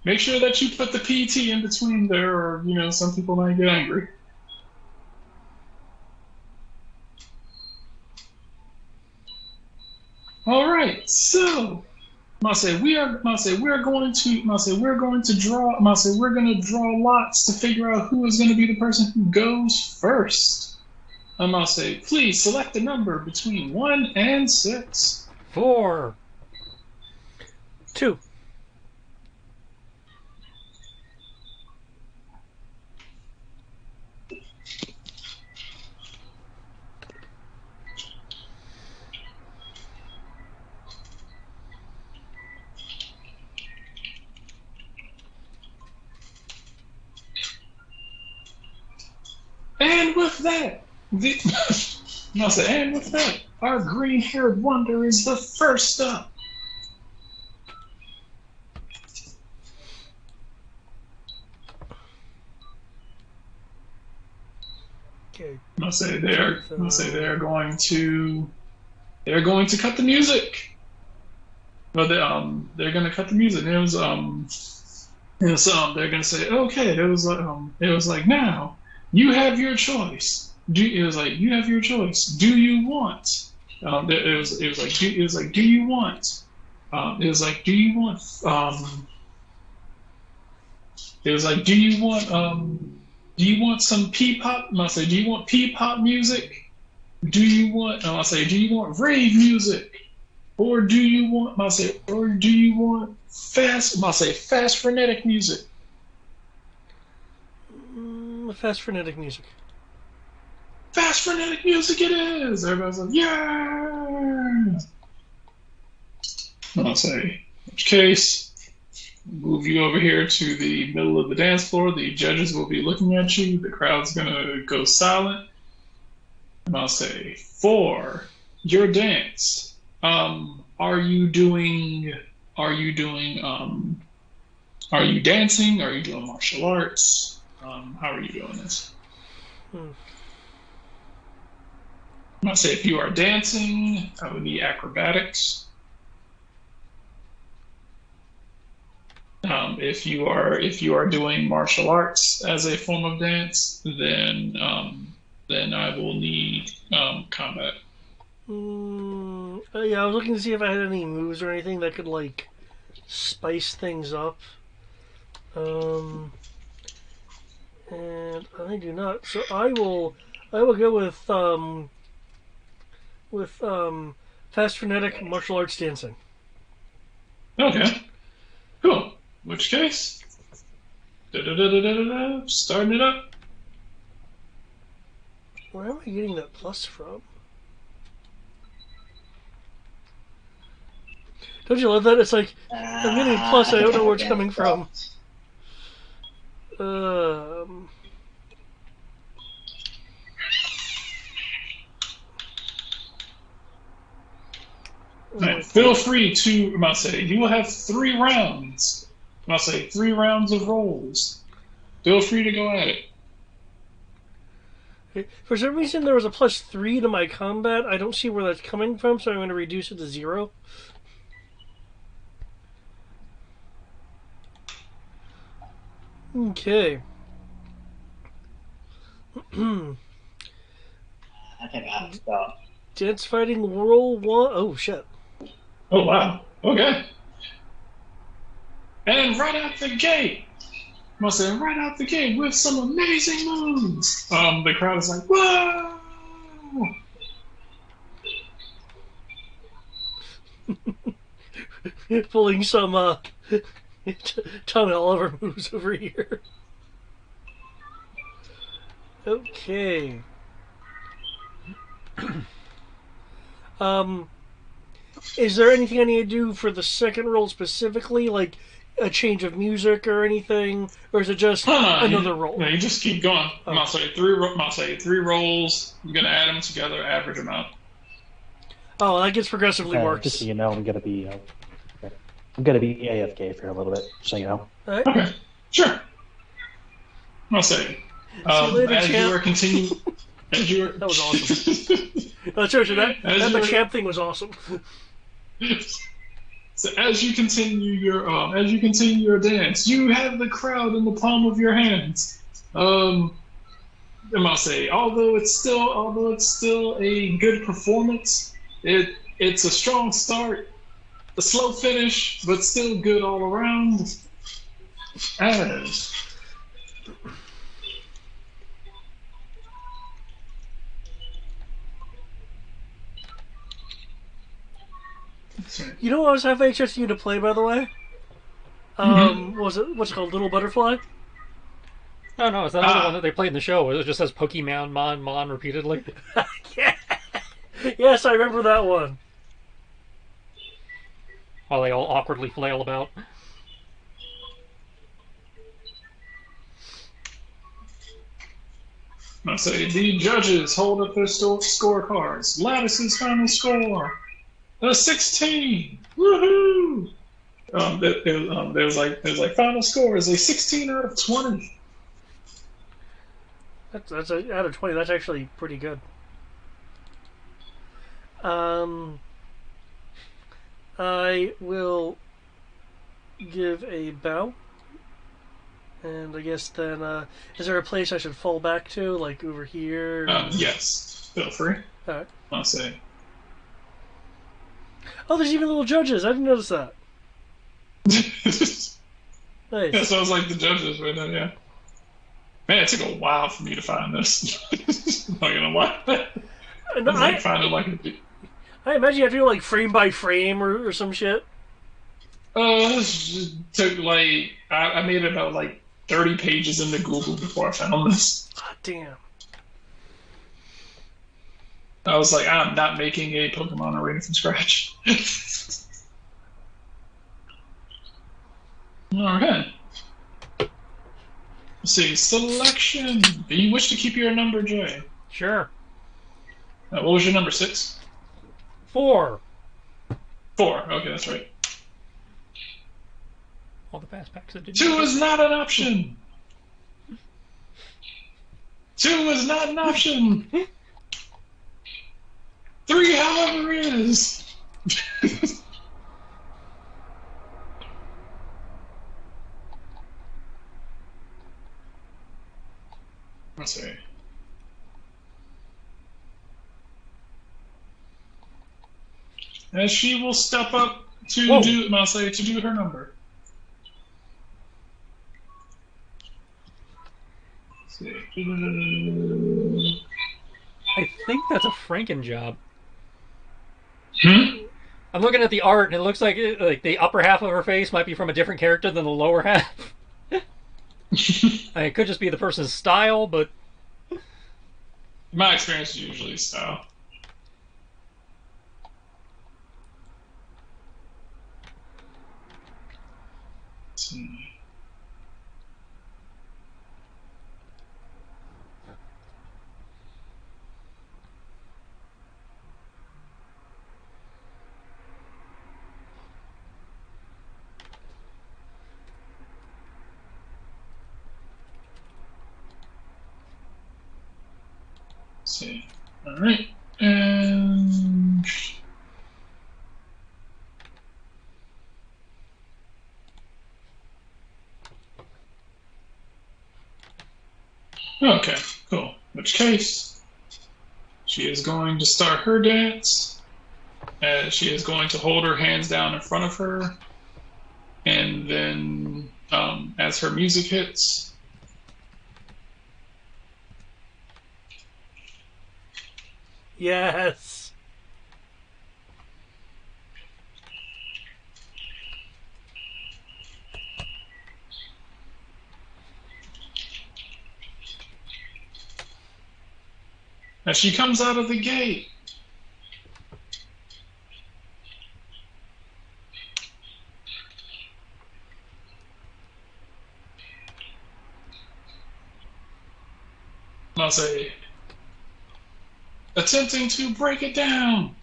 Make sure that you put the PT in between there, or, some people might get angry. Alright, so... we're going to draw lots to figure out who is going to be the person who goes first. Please select a number between 1 and 6. 4. 2. And with that, our green-haired wonder is the first up. Okay. They're going to cut the music. Well, they're going to cut the music. And they're going to say, okay. It was like now. You have your choice. Do you want? Do you want some P-pop? Do you want P-pop music? Do you want rave music? Or do you want fast frenetic music? Fast frenetic music. fast frenetic music it is. Everybody's like, yeah. I'll say, in which case, move you over here to the middle of the dance floor. The judges will be looking at you. The crowd's gonna go silent. And I'll say, for your dance, are you doing, are you dancing? Are you doing martial arts? How are you doing this? I'll say, if you are dancing, that would be acrobatics. If you are doing martial arts as a form of dance, then I will need combat. Yeah, I was looking to see if I had any moves or anything that could like spice things up. And I do not. So I will go with fast frenetic martial arts dancing. Okay, cool. In which case, starting it up. Where am I getting that plus from? Don't you love that? It's like, I'm getting a plus, I don't know where it's coming from. Right. Feel free to, I say, you will have 3 rounds. I say 3 rounds of rolls. Feel free to go at it. For some reason, there was a +3 to my combat. I don't see where that's coming from, so I'm going to reduce it to 0. Okay. I think I have to stop. Dance fighting roll 1. Oh, shit. Oh, wow. Okay. And right out the gate, I say, right out the gate with some amazing moves. The crowd is like, whoa! Pulling some Tommy Oliver moves over here. Okay. Is there anything I need to do for the second roll specifically, like a change of music or anything, or is it just another roll? No, you just keep going. Oh. I'll say 3 rolls. I'm gonna add them together, average them out. Oh, that gets progressively worse. Just so you know, I'm gonna be AFK for a little bit, so you know. All right. Okay, sure. I'll say, later, as champ. you are continuing, That was awesome. Seriously, that Machamp thing was awesome. So as you continue your dance, you have the crowd in the palm of your hands. I must say, although it's still a good performance, it's a strong start, a slow finish, but still good all around. As You know what I was half interested you to play, by the way? Was it what's it called, Little Butterfly? Oh no, it's another one that they played in the show where it just says Pokemon Mon repeatedly. Yeah. Yes, I remember that one. While they all awkwardly flail about. I say the judges hold up their scorecards. Lattice's final score, a 16. Woohoo! There's like final score is a 16 out of 20. That's out of 20. That's actually pretty good. I will give a bow. And I guess then, is there a place I should fall back to, like over here? Yes, feel free. Alright. I'll say. Oh, there's even little judges. I didn't notice that. Nice. Yeah, sounds like the judges right now, yeah. Man, it took a while for me to find this. I'm not gonna lie. I imagine you have to do like frame by frame or some shit. It took like I made about like 30 pages into Google before I found this. God damn. I was like, I'm not making a Pokemon arena from scratch. All right. Let's see. Selection. Do you wish to keep your number, Jay? Sure. What was your number? 6? 4. 4. Okay, that's right. All the fast packs that didn't. 2 is not an option. 2 is not an option. 3, however, is. Let's see. And she will step up to do her number. Let's see. I think that's a Franken job. Hmm? I'm looking at the art, and it looks like the upper half of her face might be from a different character than the lower half. It could just be the person's style, but My experience is usually style. Let's see. See. All right. And okay, cool. In which case, she is going to start her dance. She is going to hold her hands down in front of her, and then as her music hits, Yes. as she comes out of the gate, I'll say, attempting to break it down.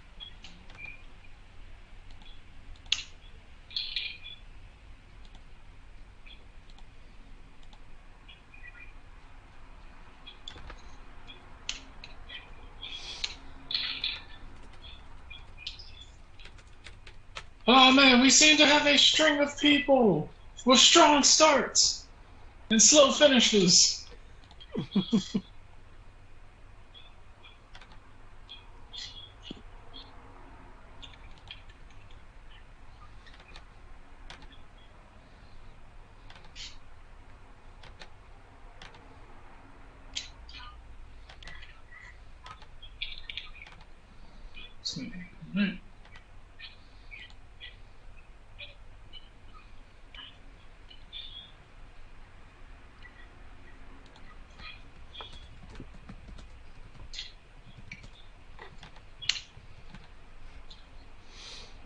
Oh man, we seem to have a string of people with strong starts and slow finishes. Right.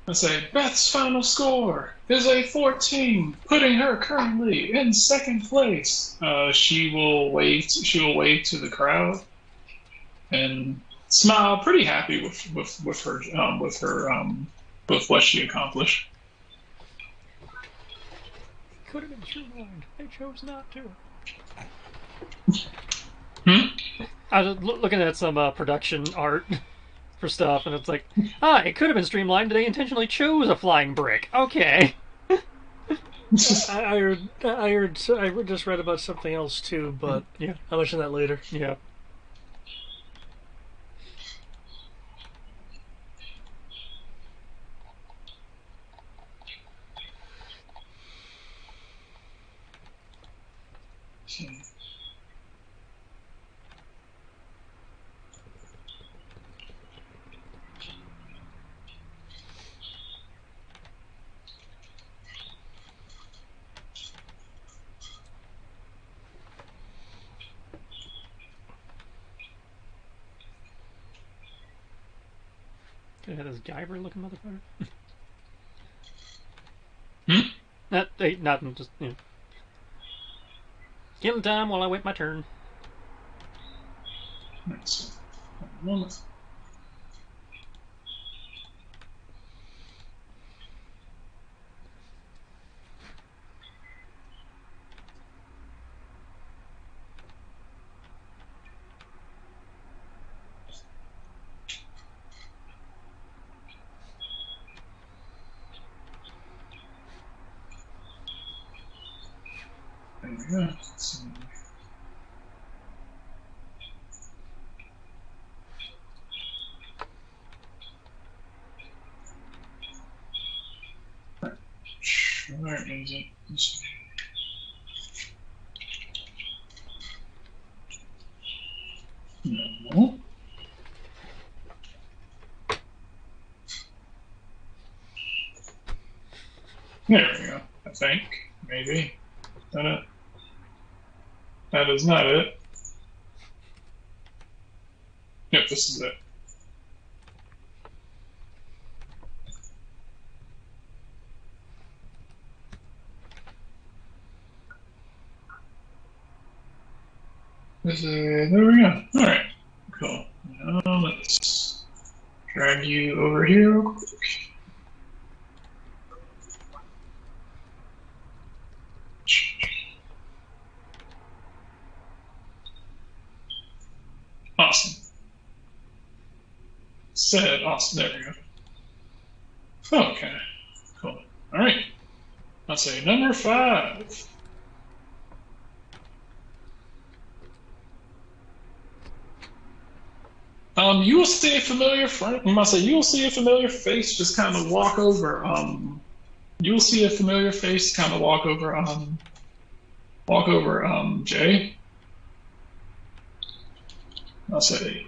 Let's say Beth's final score is a 14, putting her currently in second place. She will wave. She will wave to the crowd and smile, pretty happy with her with what she accomplished. could have been streamlined. I chose not to. I was looking at some production art for stuff, and it's like, it could have been streamlined, but they intentionally chose a flying brick. Okay. I just read about something else too, but Yeah. I'll mention that later. Yeah. Yeah, this Guyver looking motherfucker. Hmm? Nothing, just, you know. Killing time while I wait my turn. Let's see. One moment. There we go. Let's see. Where is it? Let's see. No. There we go. I think. Maybe. Is that it? That is not it. Yep, this is it. There we go. Alright. Cool. Now let's drag you over here real quick. Awesome. Awesome. There we go. Okay. Cool. Alright. I'll say number 5. You will see a familiar friend. I must say, you will see a familiar face just kind of walk over. You will see a familiar face kind of walk over. Jay. I'll say.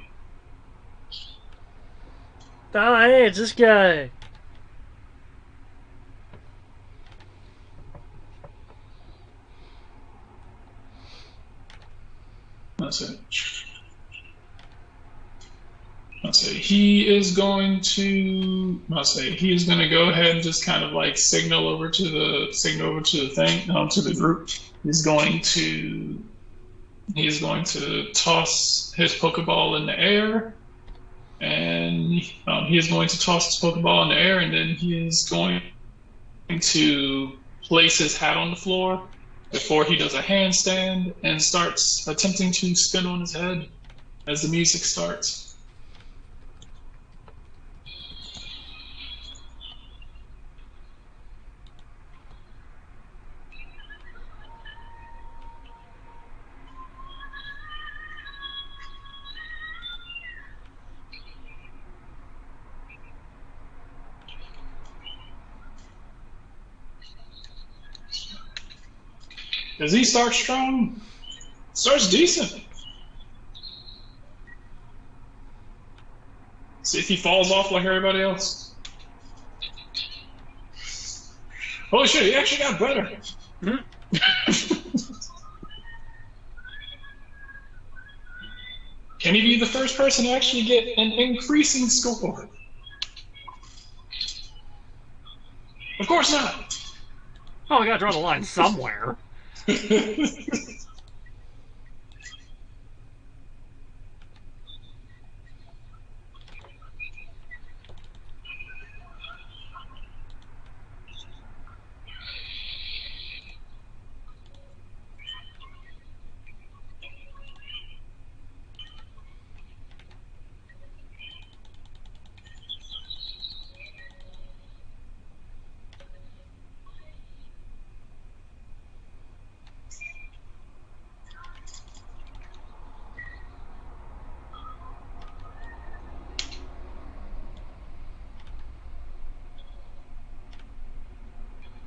Oh, hey, it's this guy. Let's say he is going to. He is going to go ahead and just kind of like signal over to the thing, to the group. He's going to toss his Pokeball in the air, and he is going to toss his Pokeball in the air, and then he is going to place his hat on the floor before he does a handstand and starts attempting to spin on his head as the music starts. Does he start strong? Starts decent. See if he falls off like everybody else. Holy shit, he actually got better. Can he be the first person to actually get an increasing score? Of course not. Oh, we gotta draw the line somewhere.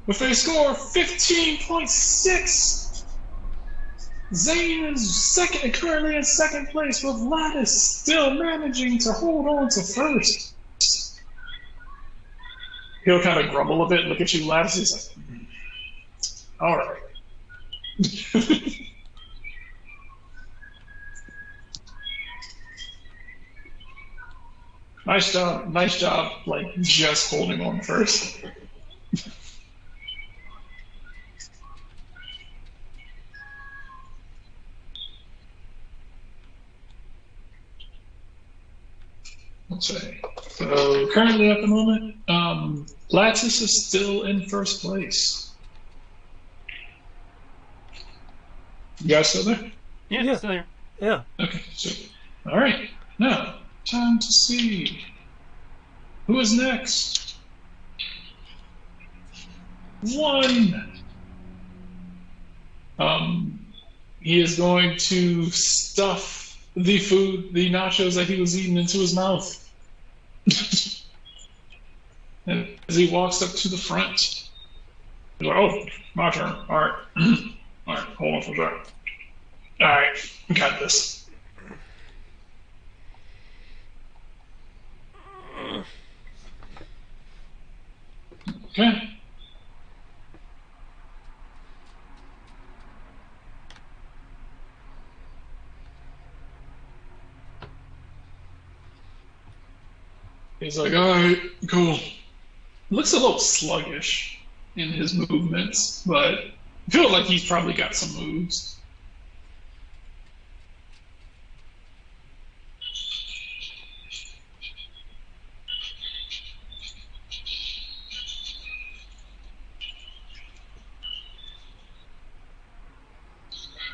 With a score of 15.6, Zane is currently in second place, with Lattice still managing to hold on to first. He'll kind of grumble a bit, look at you, Lattice. He's like, all right. Nice job, like, just holding on first. Let's see. So currently at the moment, Lattice is still in first place. You guys still there? Yeah, Yeah. still there. Yeah. Okay, so all right. Now, time to see who is next. One. He is going to stuff the nachos that he was eating into his mouth. And as he walks up to the front, he's like, "Oh, my turn. All right, all right. Hold on for a second. All right, we got this." Okay. He's like, "All right, cool." Looks a little sluggish in his movements, but I feel like he's probably got some moves.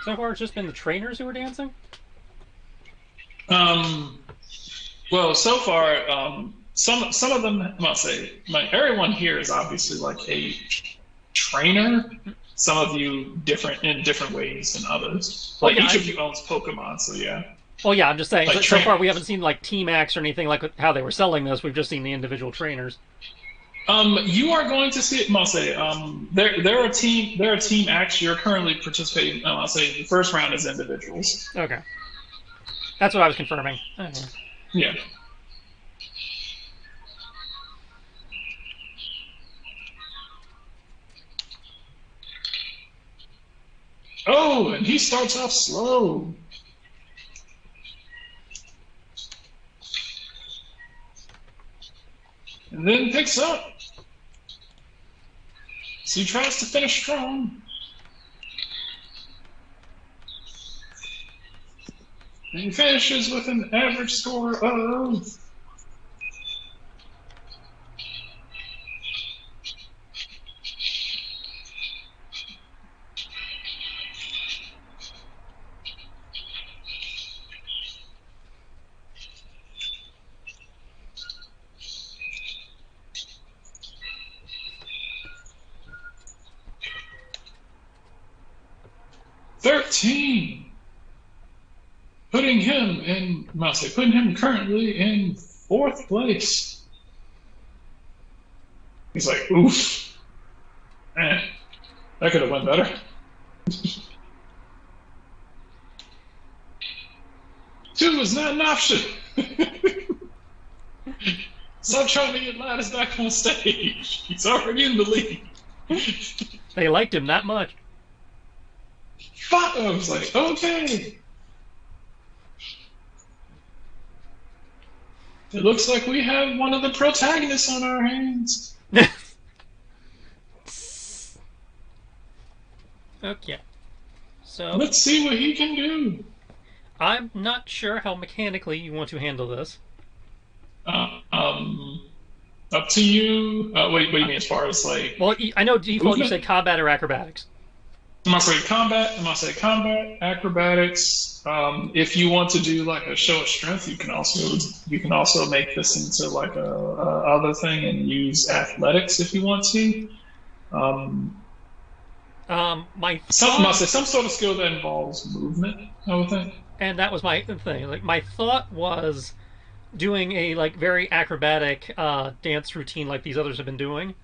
So far, it's just been the trainers who were dancing. Um, well, so far, some of them, I must say, like everyone here is obviously like a trainer. Some of you different in different ways than others. Like yeah, each of you owns Pokemon, so yeah. Oh yeah, I'm just saying. Like So far, we haven't seen like Team X or anything like how they were selling this. We've just seen the individual trainers. You are going to see it. I'll say, they're a team. They're a team. Actually, you're currently participating. I'll say the first round is individuals. Okay, that's what I was confirming. Okay. Yeah. Oh, and he starts off slow. And then picks up. So he tries to finish strong. And he finishes with an average score of 13, putting him currently in fourth place. He's like, oof, man, that could have went better. Two is not an option. Stop trying to get Lattice back on stage. He's already in the lead. They liked him that much. I was like, okay. It looks like we have one of the protagonists on our hands. Okay. So Let's see what he can do. I'm not sure how mechanically you want to handle this. Up to you. What do you mean as far as like? Well, I know default you movement? said combat or acrobatics. I'm gonna say combat, acrobatics. If you want to do like a show of strength, you can also make this into like a other thing and use athletics if you want to. Some sort of skill that involves movement, I would think. And that was my thing. Like my thought was doing a like very acrobatic dance routine like these others have been doing,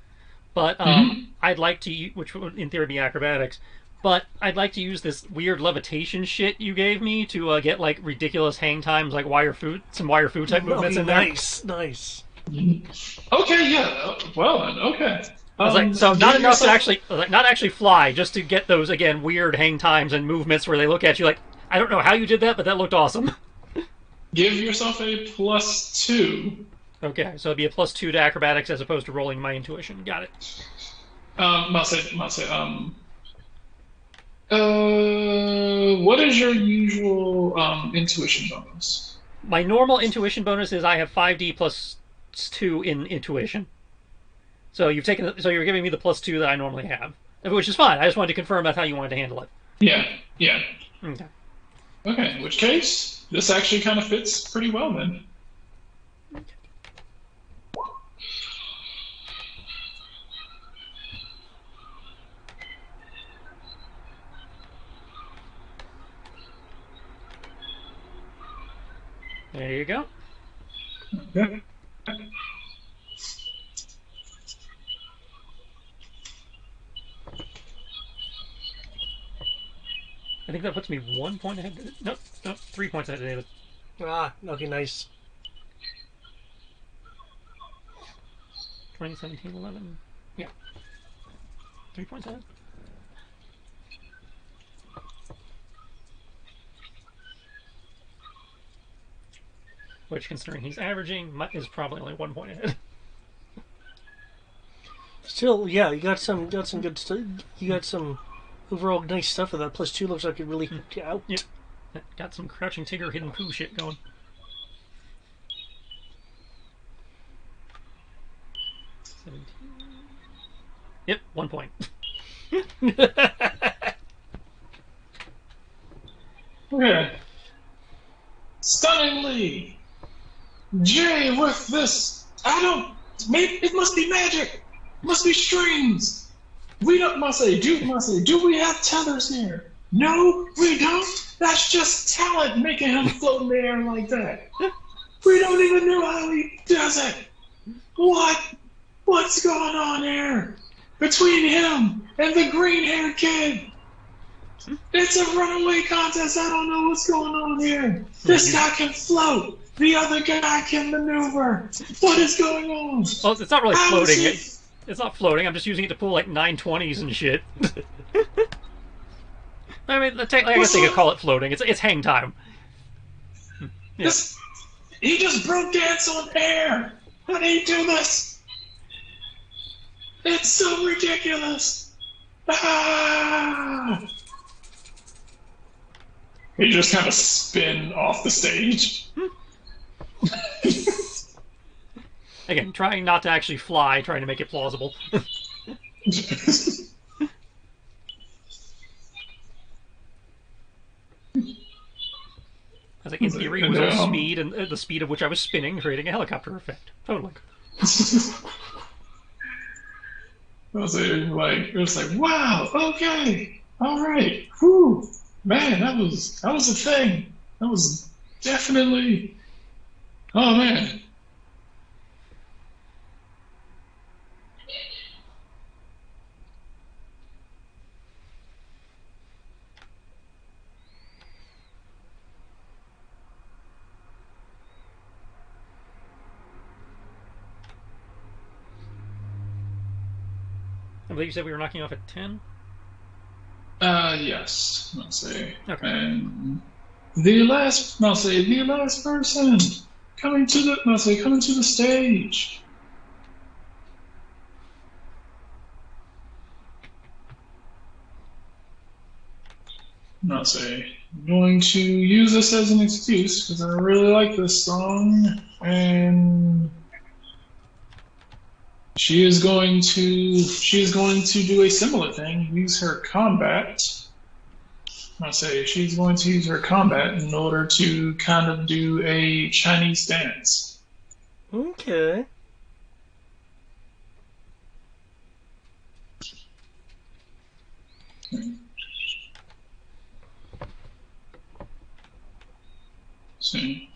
but I'd like to, which would in theory be acrobatics. But I'd like to use this weird levitation shit you gave me to get like ridiculous hang times, like some wire food type movements in there. Nice. Okay, yeah. Well then, okay. I was like, so not enough to actually, not actually fly, just to get those again weird hang times and movements where they look at you like, I don't know how you did that, but that looked awesome. Give yourself a +2 Okay, so it'd be a +2 to acrobatics as opposed to rolling my intuition. Got it. Mouse, what is your usual intuition bonus? My normal intuition bonus is I have 5d +2 in intuition. So you're giving me the +2 that I normally have, which is fine. I just wanted to confirm that's how you wanted to handle it. Yeah, yeah. Okay. Okay, in which case, this actually kind of fits pretty well then. There you go. Okay. I think that puts me 1 point ahead. Nope, 3 points ahead of David. Ah, okay, nice. 2017, 11. Yeah. 3 points ahead. Which, considering he's averaging, is probably only 1 point ahead. Still, yeah, you got some good stuff. You got some overall nice stuff with that. +2 looks like it really helped you out. Yep. Got some Crouching Tiger, Hidden Pooh shit going. Yep, 1 point. Okay. Stunningly, Jay with this. I don't. Maybe it must be magic. It must be strings. We don't. Do we have tethers here? No, we don't. That's just talent making him float in the air like that. We don't even know how he does it. What's going on here between him and the green-haired kid? It's a runaway contest. I don't know what's going on here. This guy can float. The other guy can maneuver. What is going on? Well, it's not really floating. It's not floating. I'm just using it to pull like 920s and shit. I mean, I guess they could call it floating. It's hang time. Yeah. He just broke dance on air. How did he do this? It's so ridiculous. Ah! He just kind of spin off the stage. Again, trying not to actually fly, trying to make it plausible. I was like, in theory, it was on speed, and the speed of which I was spinning, creating a helicopter effect. Totally. It was like, wow, okay, all right, whew, man, that was a thing. That was definitely, oh man. I believe you said we were knocking off at 10? Yes. Let's see. Okay. And the last person coming to the stage. Let's see. I'm going to use this as an excuse because I really like this song, and she is going to do a similar thing. Use her combat. She's going to use her combat in order to kind of do a Chinese dance. Okay. See.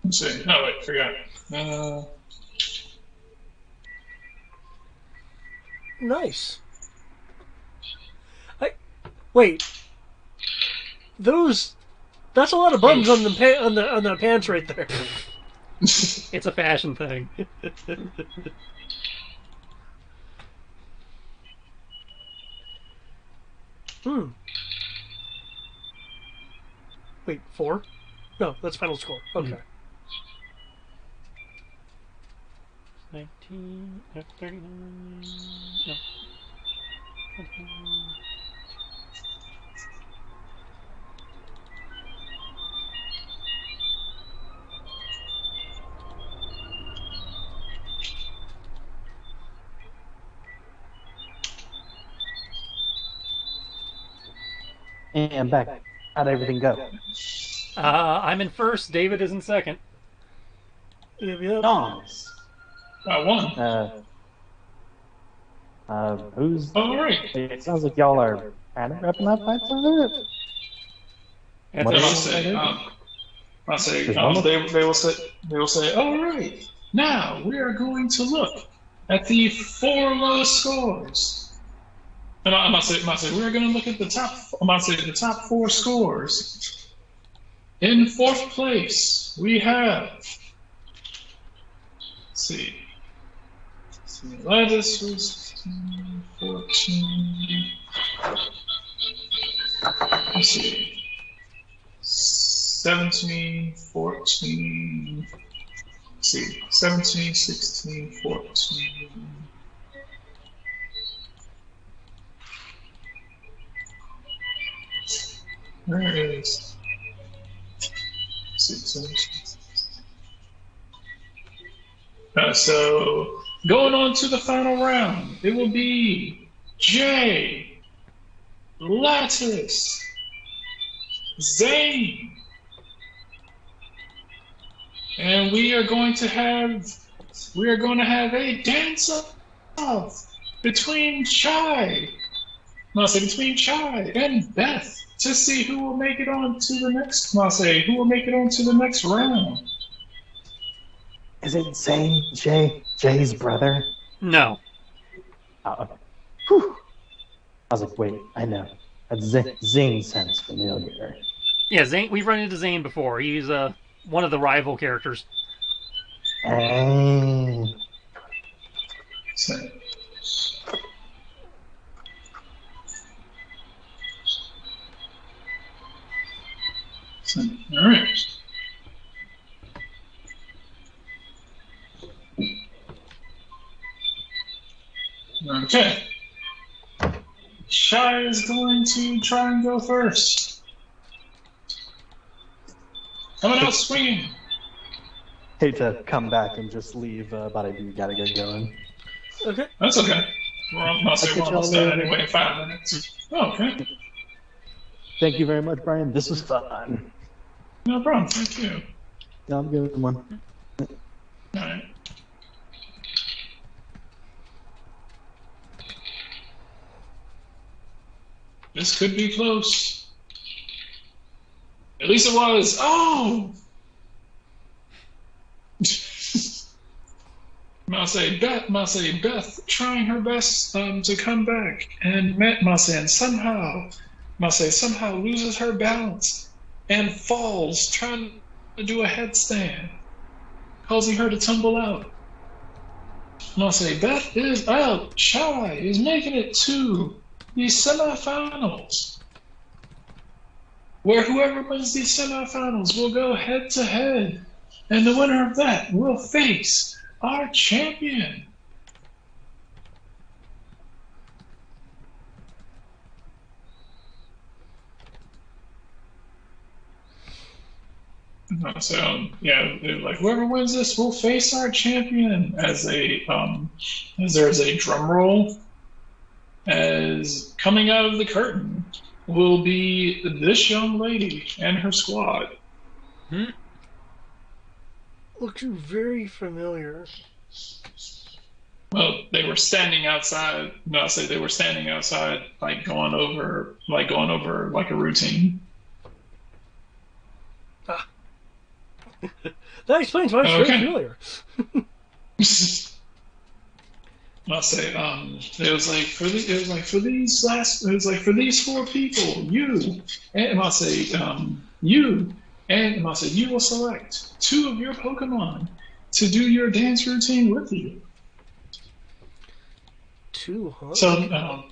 Let's see. Oh, wait, forgot. Nice. Wait, that's a lot of buttons on the pants right there. It's a fashion thing. Wait, 4? No, that's final score. Okay. 19, 39, no. 29. And back. How'd everything go? I'm in first. David is in second. Yep. Nice. I won. Who's? All right. It sounds like y'all are kind of wrapping up fights over it. That's What it. I'll say, they will say, all right, now we are going to look at the 4 lowest scores. And I must say, we're going to look at the top 4 scores. In 4th place, we have, let's see, Gladys was 16, 14, let's see, 17, 14, let's see, 17, 16, 14. Where is, let's see, 17. So, going on to the final round, it will be Jay, Lattice, Zane, and we are going to have a dance-off between Chai and Beth to see who will make it on to the next. Who will make it on to the next round? Is it Zane? Jay's brother? No. Whew. I was like, wait, I know. That Zane sounds familiar. Yeah, Zane. We've run into Zane before. He's one of the rival characters. Hey. All right. Okay. Shai is going to try and go first. Coming out swinging. Hate to come back and just leave, but I do gotta get going. Okay. That's okay. We're almost done anyway in 5 minutes. Oh, okay. Thank you very much, Brian. This was fun. No problem. Thank you. Y'all have a good one. All right. This could be close. At least it was. Oh! Beth trying her best to come back and met and somehow loses her balance and falls trying to do a headstand, causing her to tumble out. Beth is out. Shai is making it to the semifinals, where whoever wins these semifinals will go head to head, and the winner of that will face our champion. So yeah, like whoever wins this will face our champion as there's a drum roll. As coming out of the curtain will be this young lady and her squad. Looks very familiar. Well, they were standing outside. No, they were standing outside, like going over like a routine. Ah. That explains why it's very familiar. I'll say, it was like for these four people, and I'll say, and I'll say, you will select two of your Pokemon to do your dance routine with you. Two, huh? So,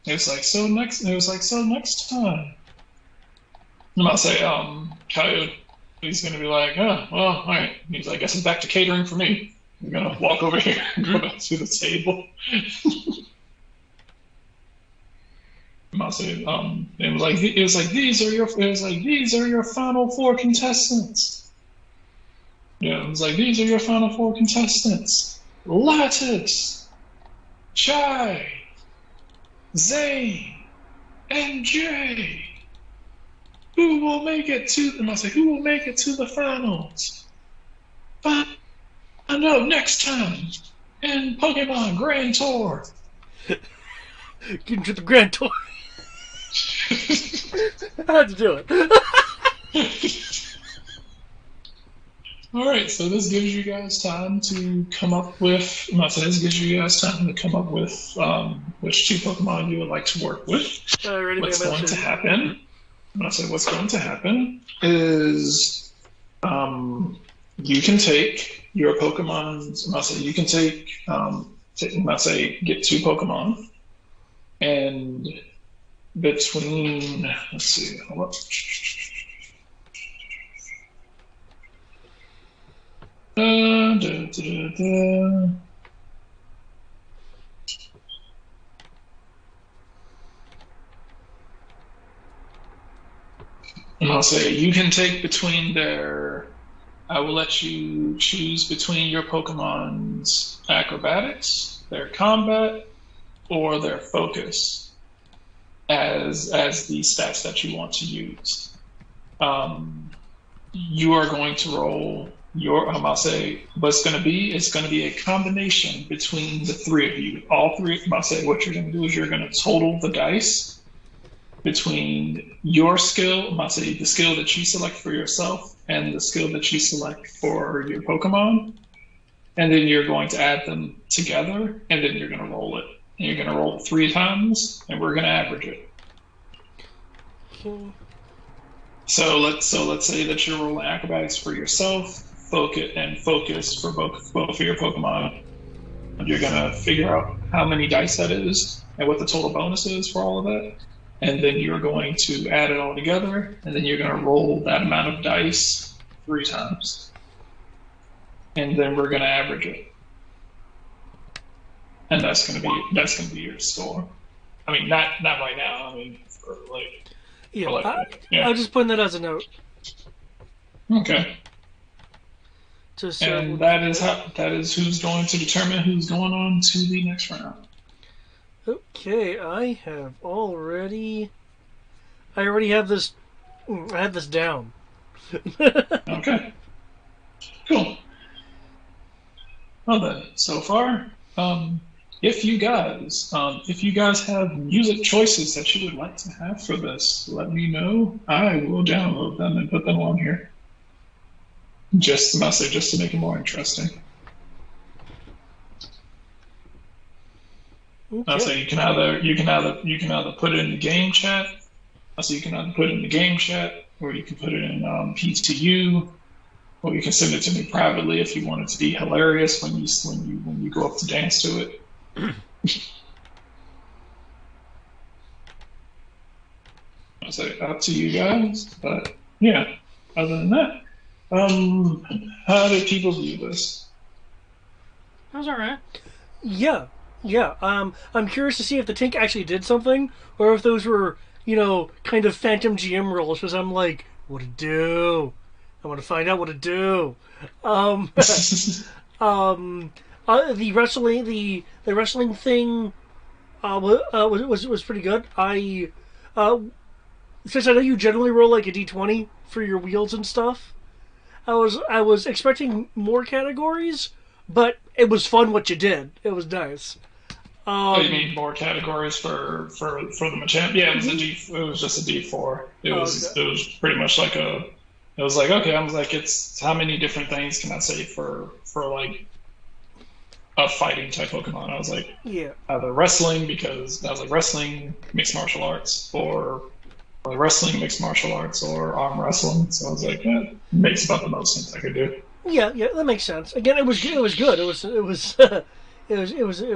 it was like, so next time. And I'll say, Coyote, he's gonna be like, oh, well, all right. He's like, I guess it's back to catering for me. I'm gonna walk over here and go back to the table. I'll say, it was like these are your final four contestants. Yeah, it was like these are your final four contestants: Lattice, Chai, Zane, and Jay. Who will make it to? And I'll say, who will make it to the finals? Find out next time in Pokemon Grand Tour. Get into the Grand Tour. I had to do it. All right, so this gives you guys time to come up with. This gives you guys time to come up with which two Pokemon you would like to work with. What's going to happen? What's going to happen is you can take your Pokemon's. You can take. Get two Pokemon, and between. Let's see. Hold up. And I'll say you can take between their. I will let you choose between your Pokemon's acrobatics, their combat, or their focus as the stats that you want to use. You are going to roll your. I'll say what's going to be. It's going to be a combination between the three of you. All three. I'll say what you're going to do is you're going to total the dice between your skill. I'll say the skill that you select for yourself and the skill that you select for your Pokemon, and then you're going to add them together, and then you're going to roll it. And you're going to roll it 3 times, and we're going to average it. Okay. So let's say that you're rolling acrobatics for yourself, focus for both of your Pokemon. You're gonna figure out how many dice that is and what the total bonus is for all of that, and then you're going to add it all together, and then you're gonna roll that amount of dice 3 times, and then we're gonna average it, and that's gonna be your score. I mean, not right now. I mean, for like. Yeah, Yeah. I'll just put that as a note. Okay. And that is who's going to determine who's going on to the next round. Okay, I already have this. I have this down. Okay. Cool. Well then, so far, if you guys have music choices that you would like to have for this, let me know. I will download them and put them on here. Just to make it more interesting. Okay. I'll say you can either put it in the game chat. You can either put it in the game chat, or you can put it in PTU, or you can send it to me privately if you want it to be hilarious when you go up to dance to it. I'll say up to you guys, but yeah. Other than that, how do people view this? That was alright. Yeah. I'm curious to see if the tank actually did something, or if those were, kind of phantom GM roles. Because I'm like, what to do? I want to find out what to do. The wrestling thing was pretty good. Since I know you generally roll like a d20 for your wheels and stuff, I was expecting more categories, but it was fun what you did. It was nice. You mean more categories for the Machamp? Yeah, it was just a D4. It was pretty much like it was like, okay, I was like, it's how many different things can I say for like a fighting type Pokemon. I was like, Yeah. either wrestling because I was like wrestling, mixed martial arts, or wrestling, mixed martial arts, or arm wrestling. So I was like, that makes about the most sense I could do. Yeah, yeah, that makes sense. Again, it was good. It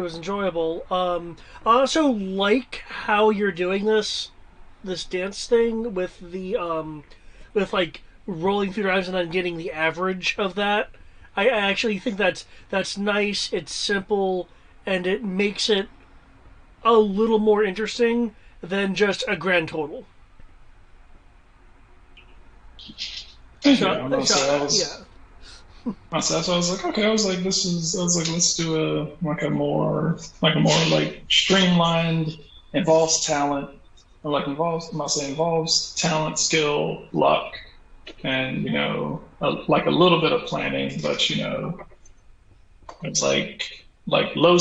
was enjoyable. I also like how you're doing this dance thing with the with like rolling through drives and then getting the average of that. I actually think that's nice. It's simple and it makes it a little more interesting than just a grand total. Thank you. So, And also, yeah. so I was like, okay. I was like, let's do a more like streamlined, involves talent, or like involves talent, skill, luck, and like a little bit of planning, but it's like low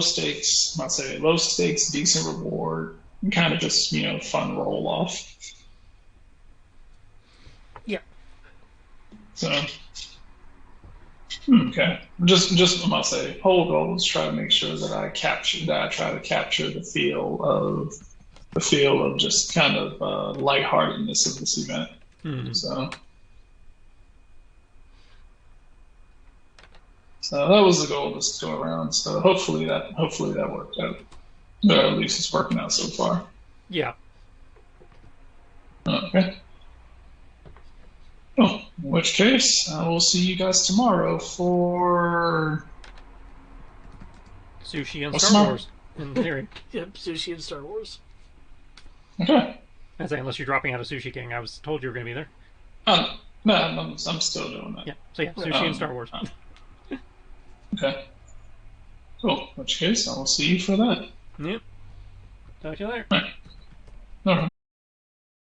stakes. I say low stakes, decent reward, and kind of just fun roll off. Yeah. So. Okay. Just I must say, whole goal is try to make sure that I try to capture the feel of just kind of lightheartedness of this event. Hmm. So that was the goal this go around. So hopefully that worked out. Or at least it's working out so far. Yeah. Okay. Well, in which case, I will see you guys tomorrow for Sushi and what's Star tomorrow? Wars, in theory. Yep, sushi and Star Wars. Okay. I say, unless you're dropping out of Sushi King. I was told you were going to be there. No, I'm still doing that. Yeah. So yeah, Sushi and Star Wars. Okay. Cool. In which case, I will see you for that. Yep. Talk to you later. Right.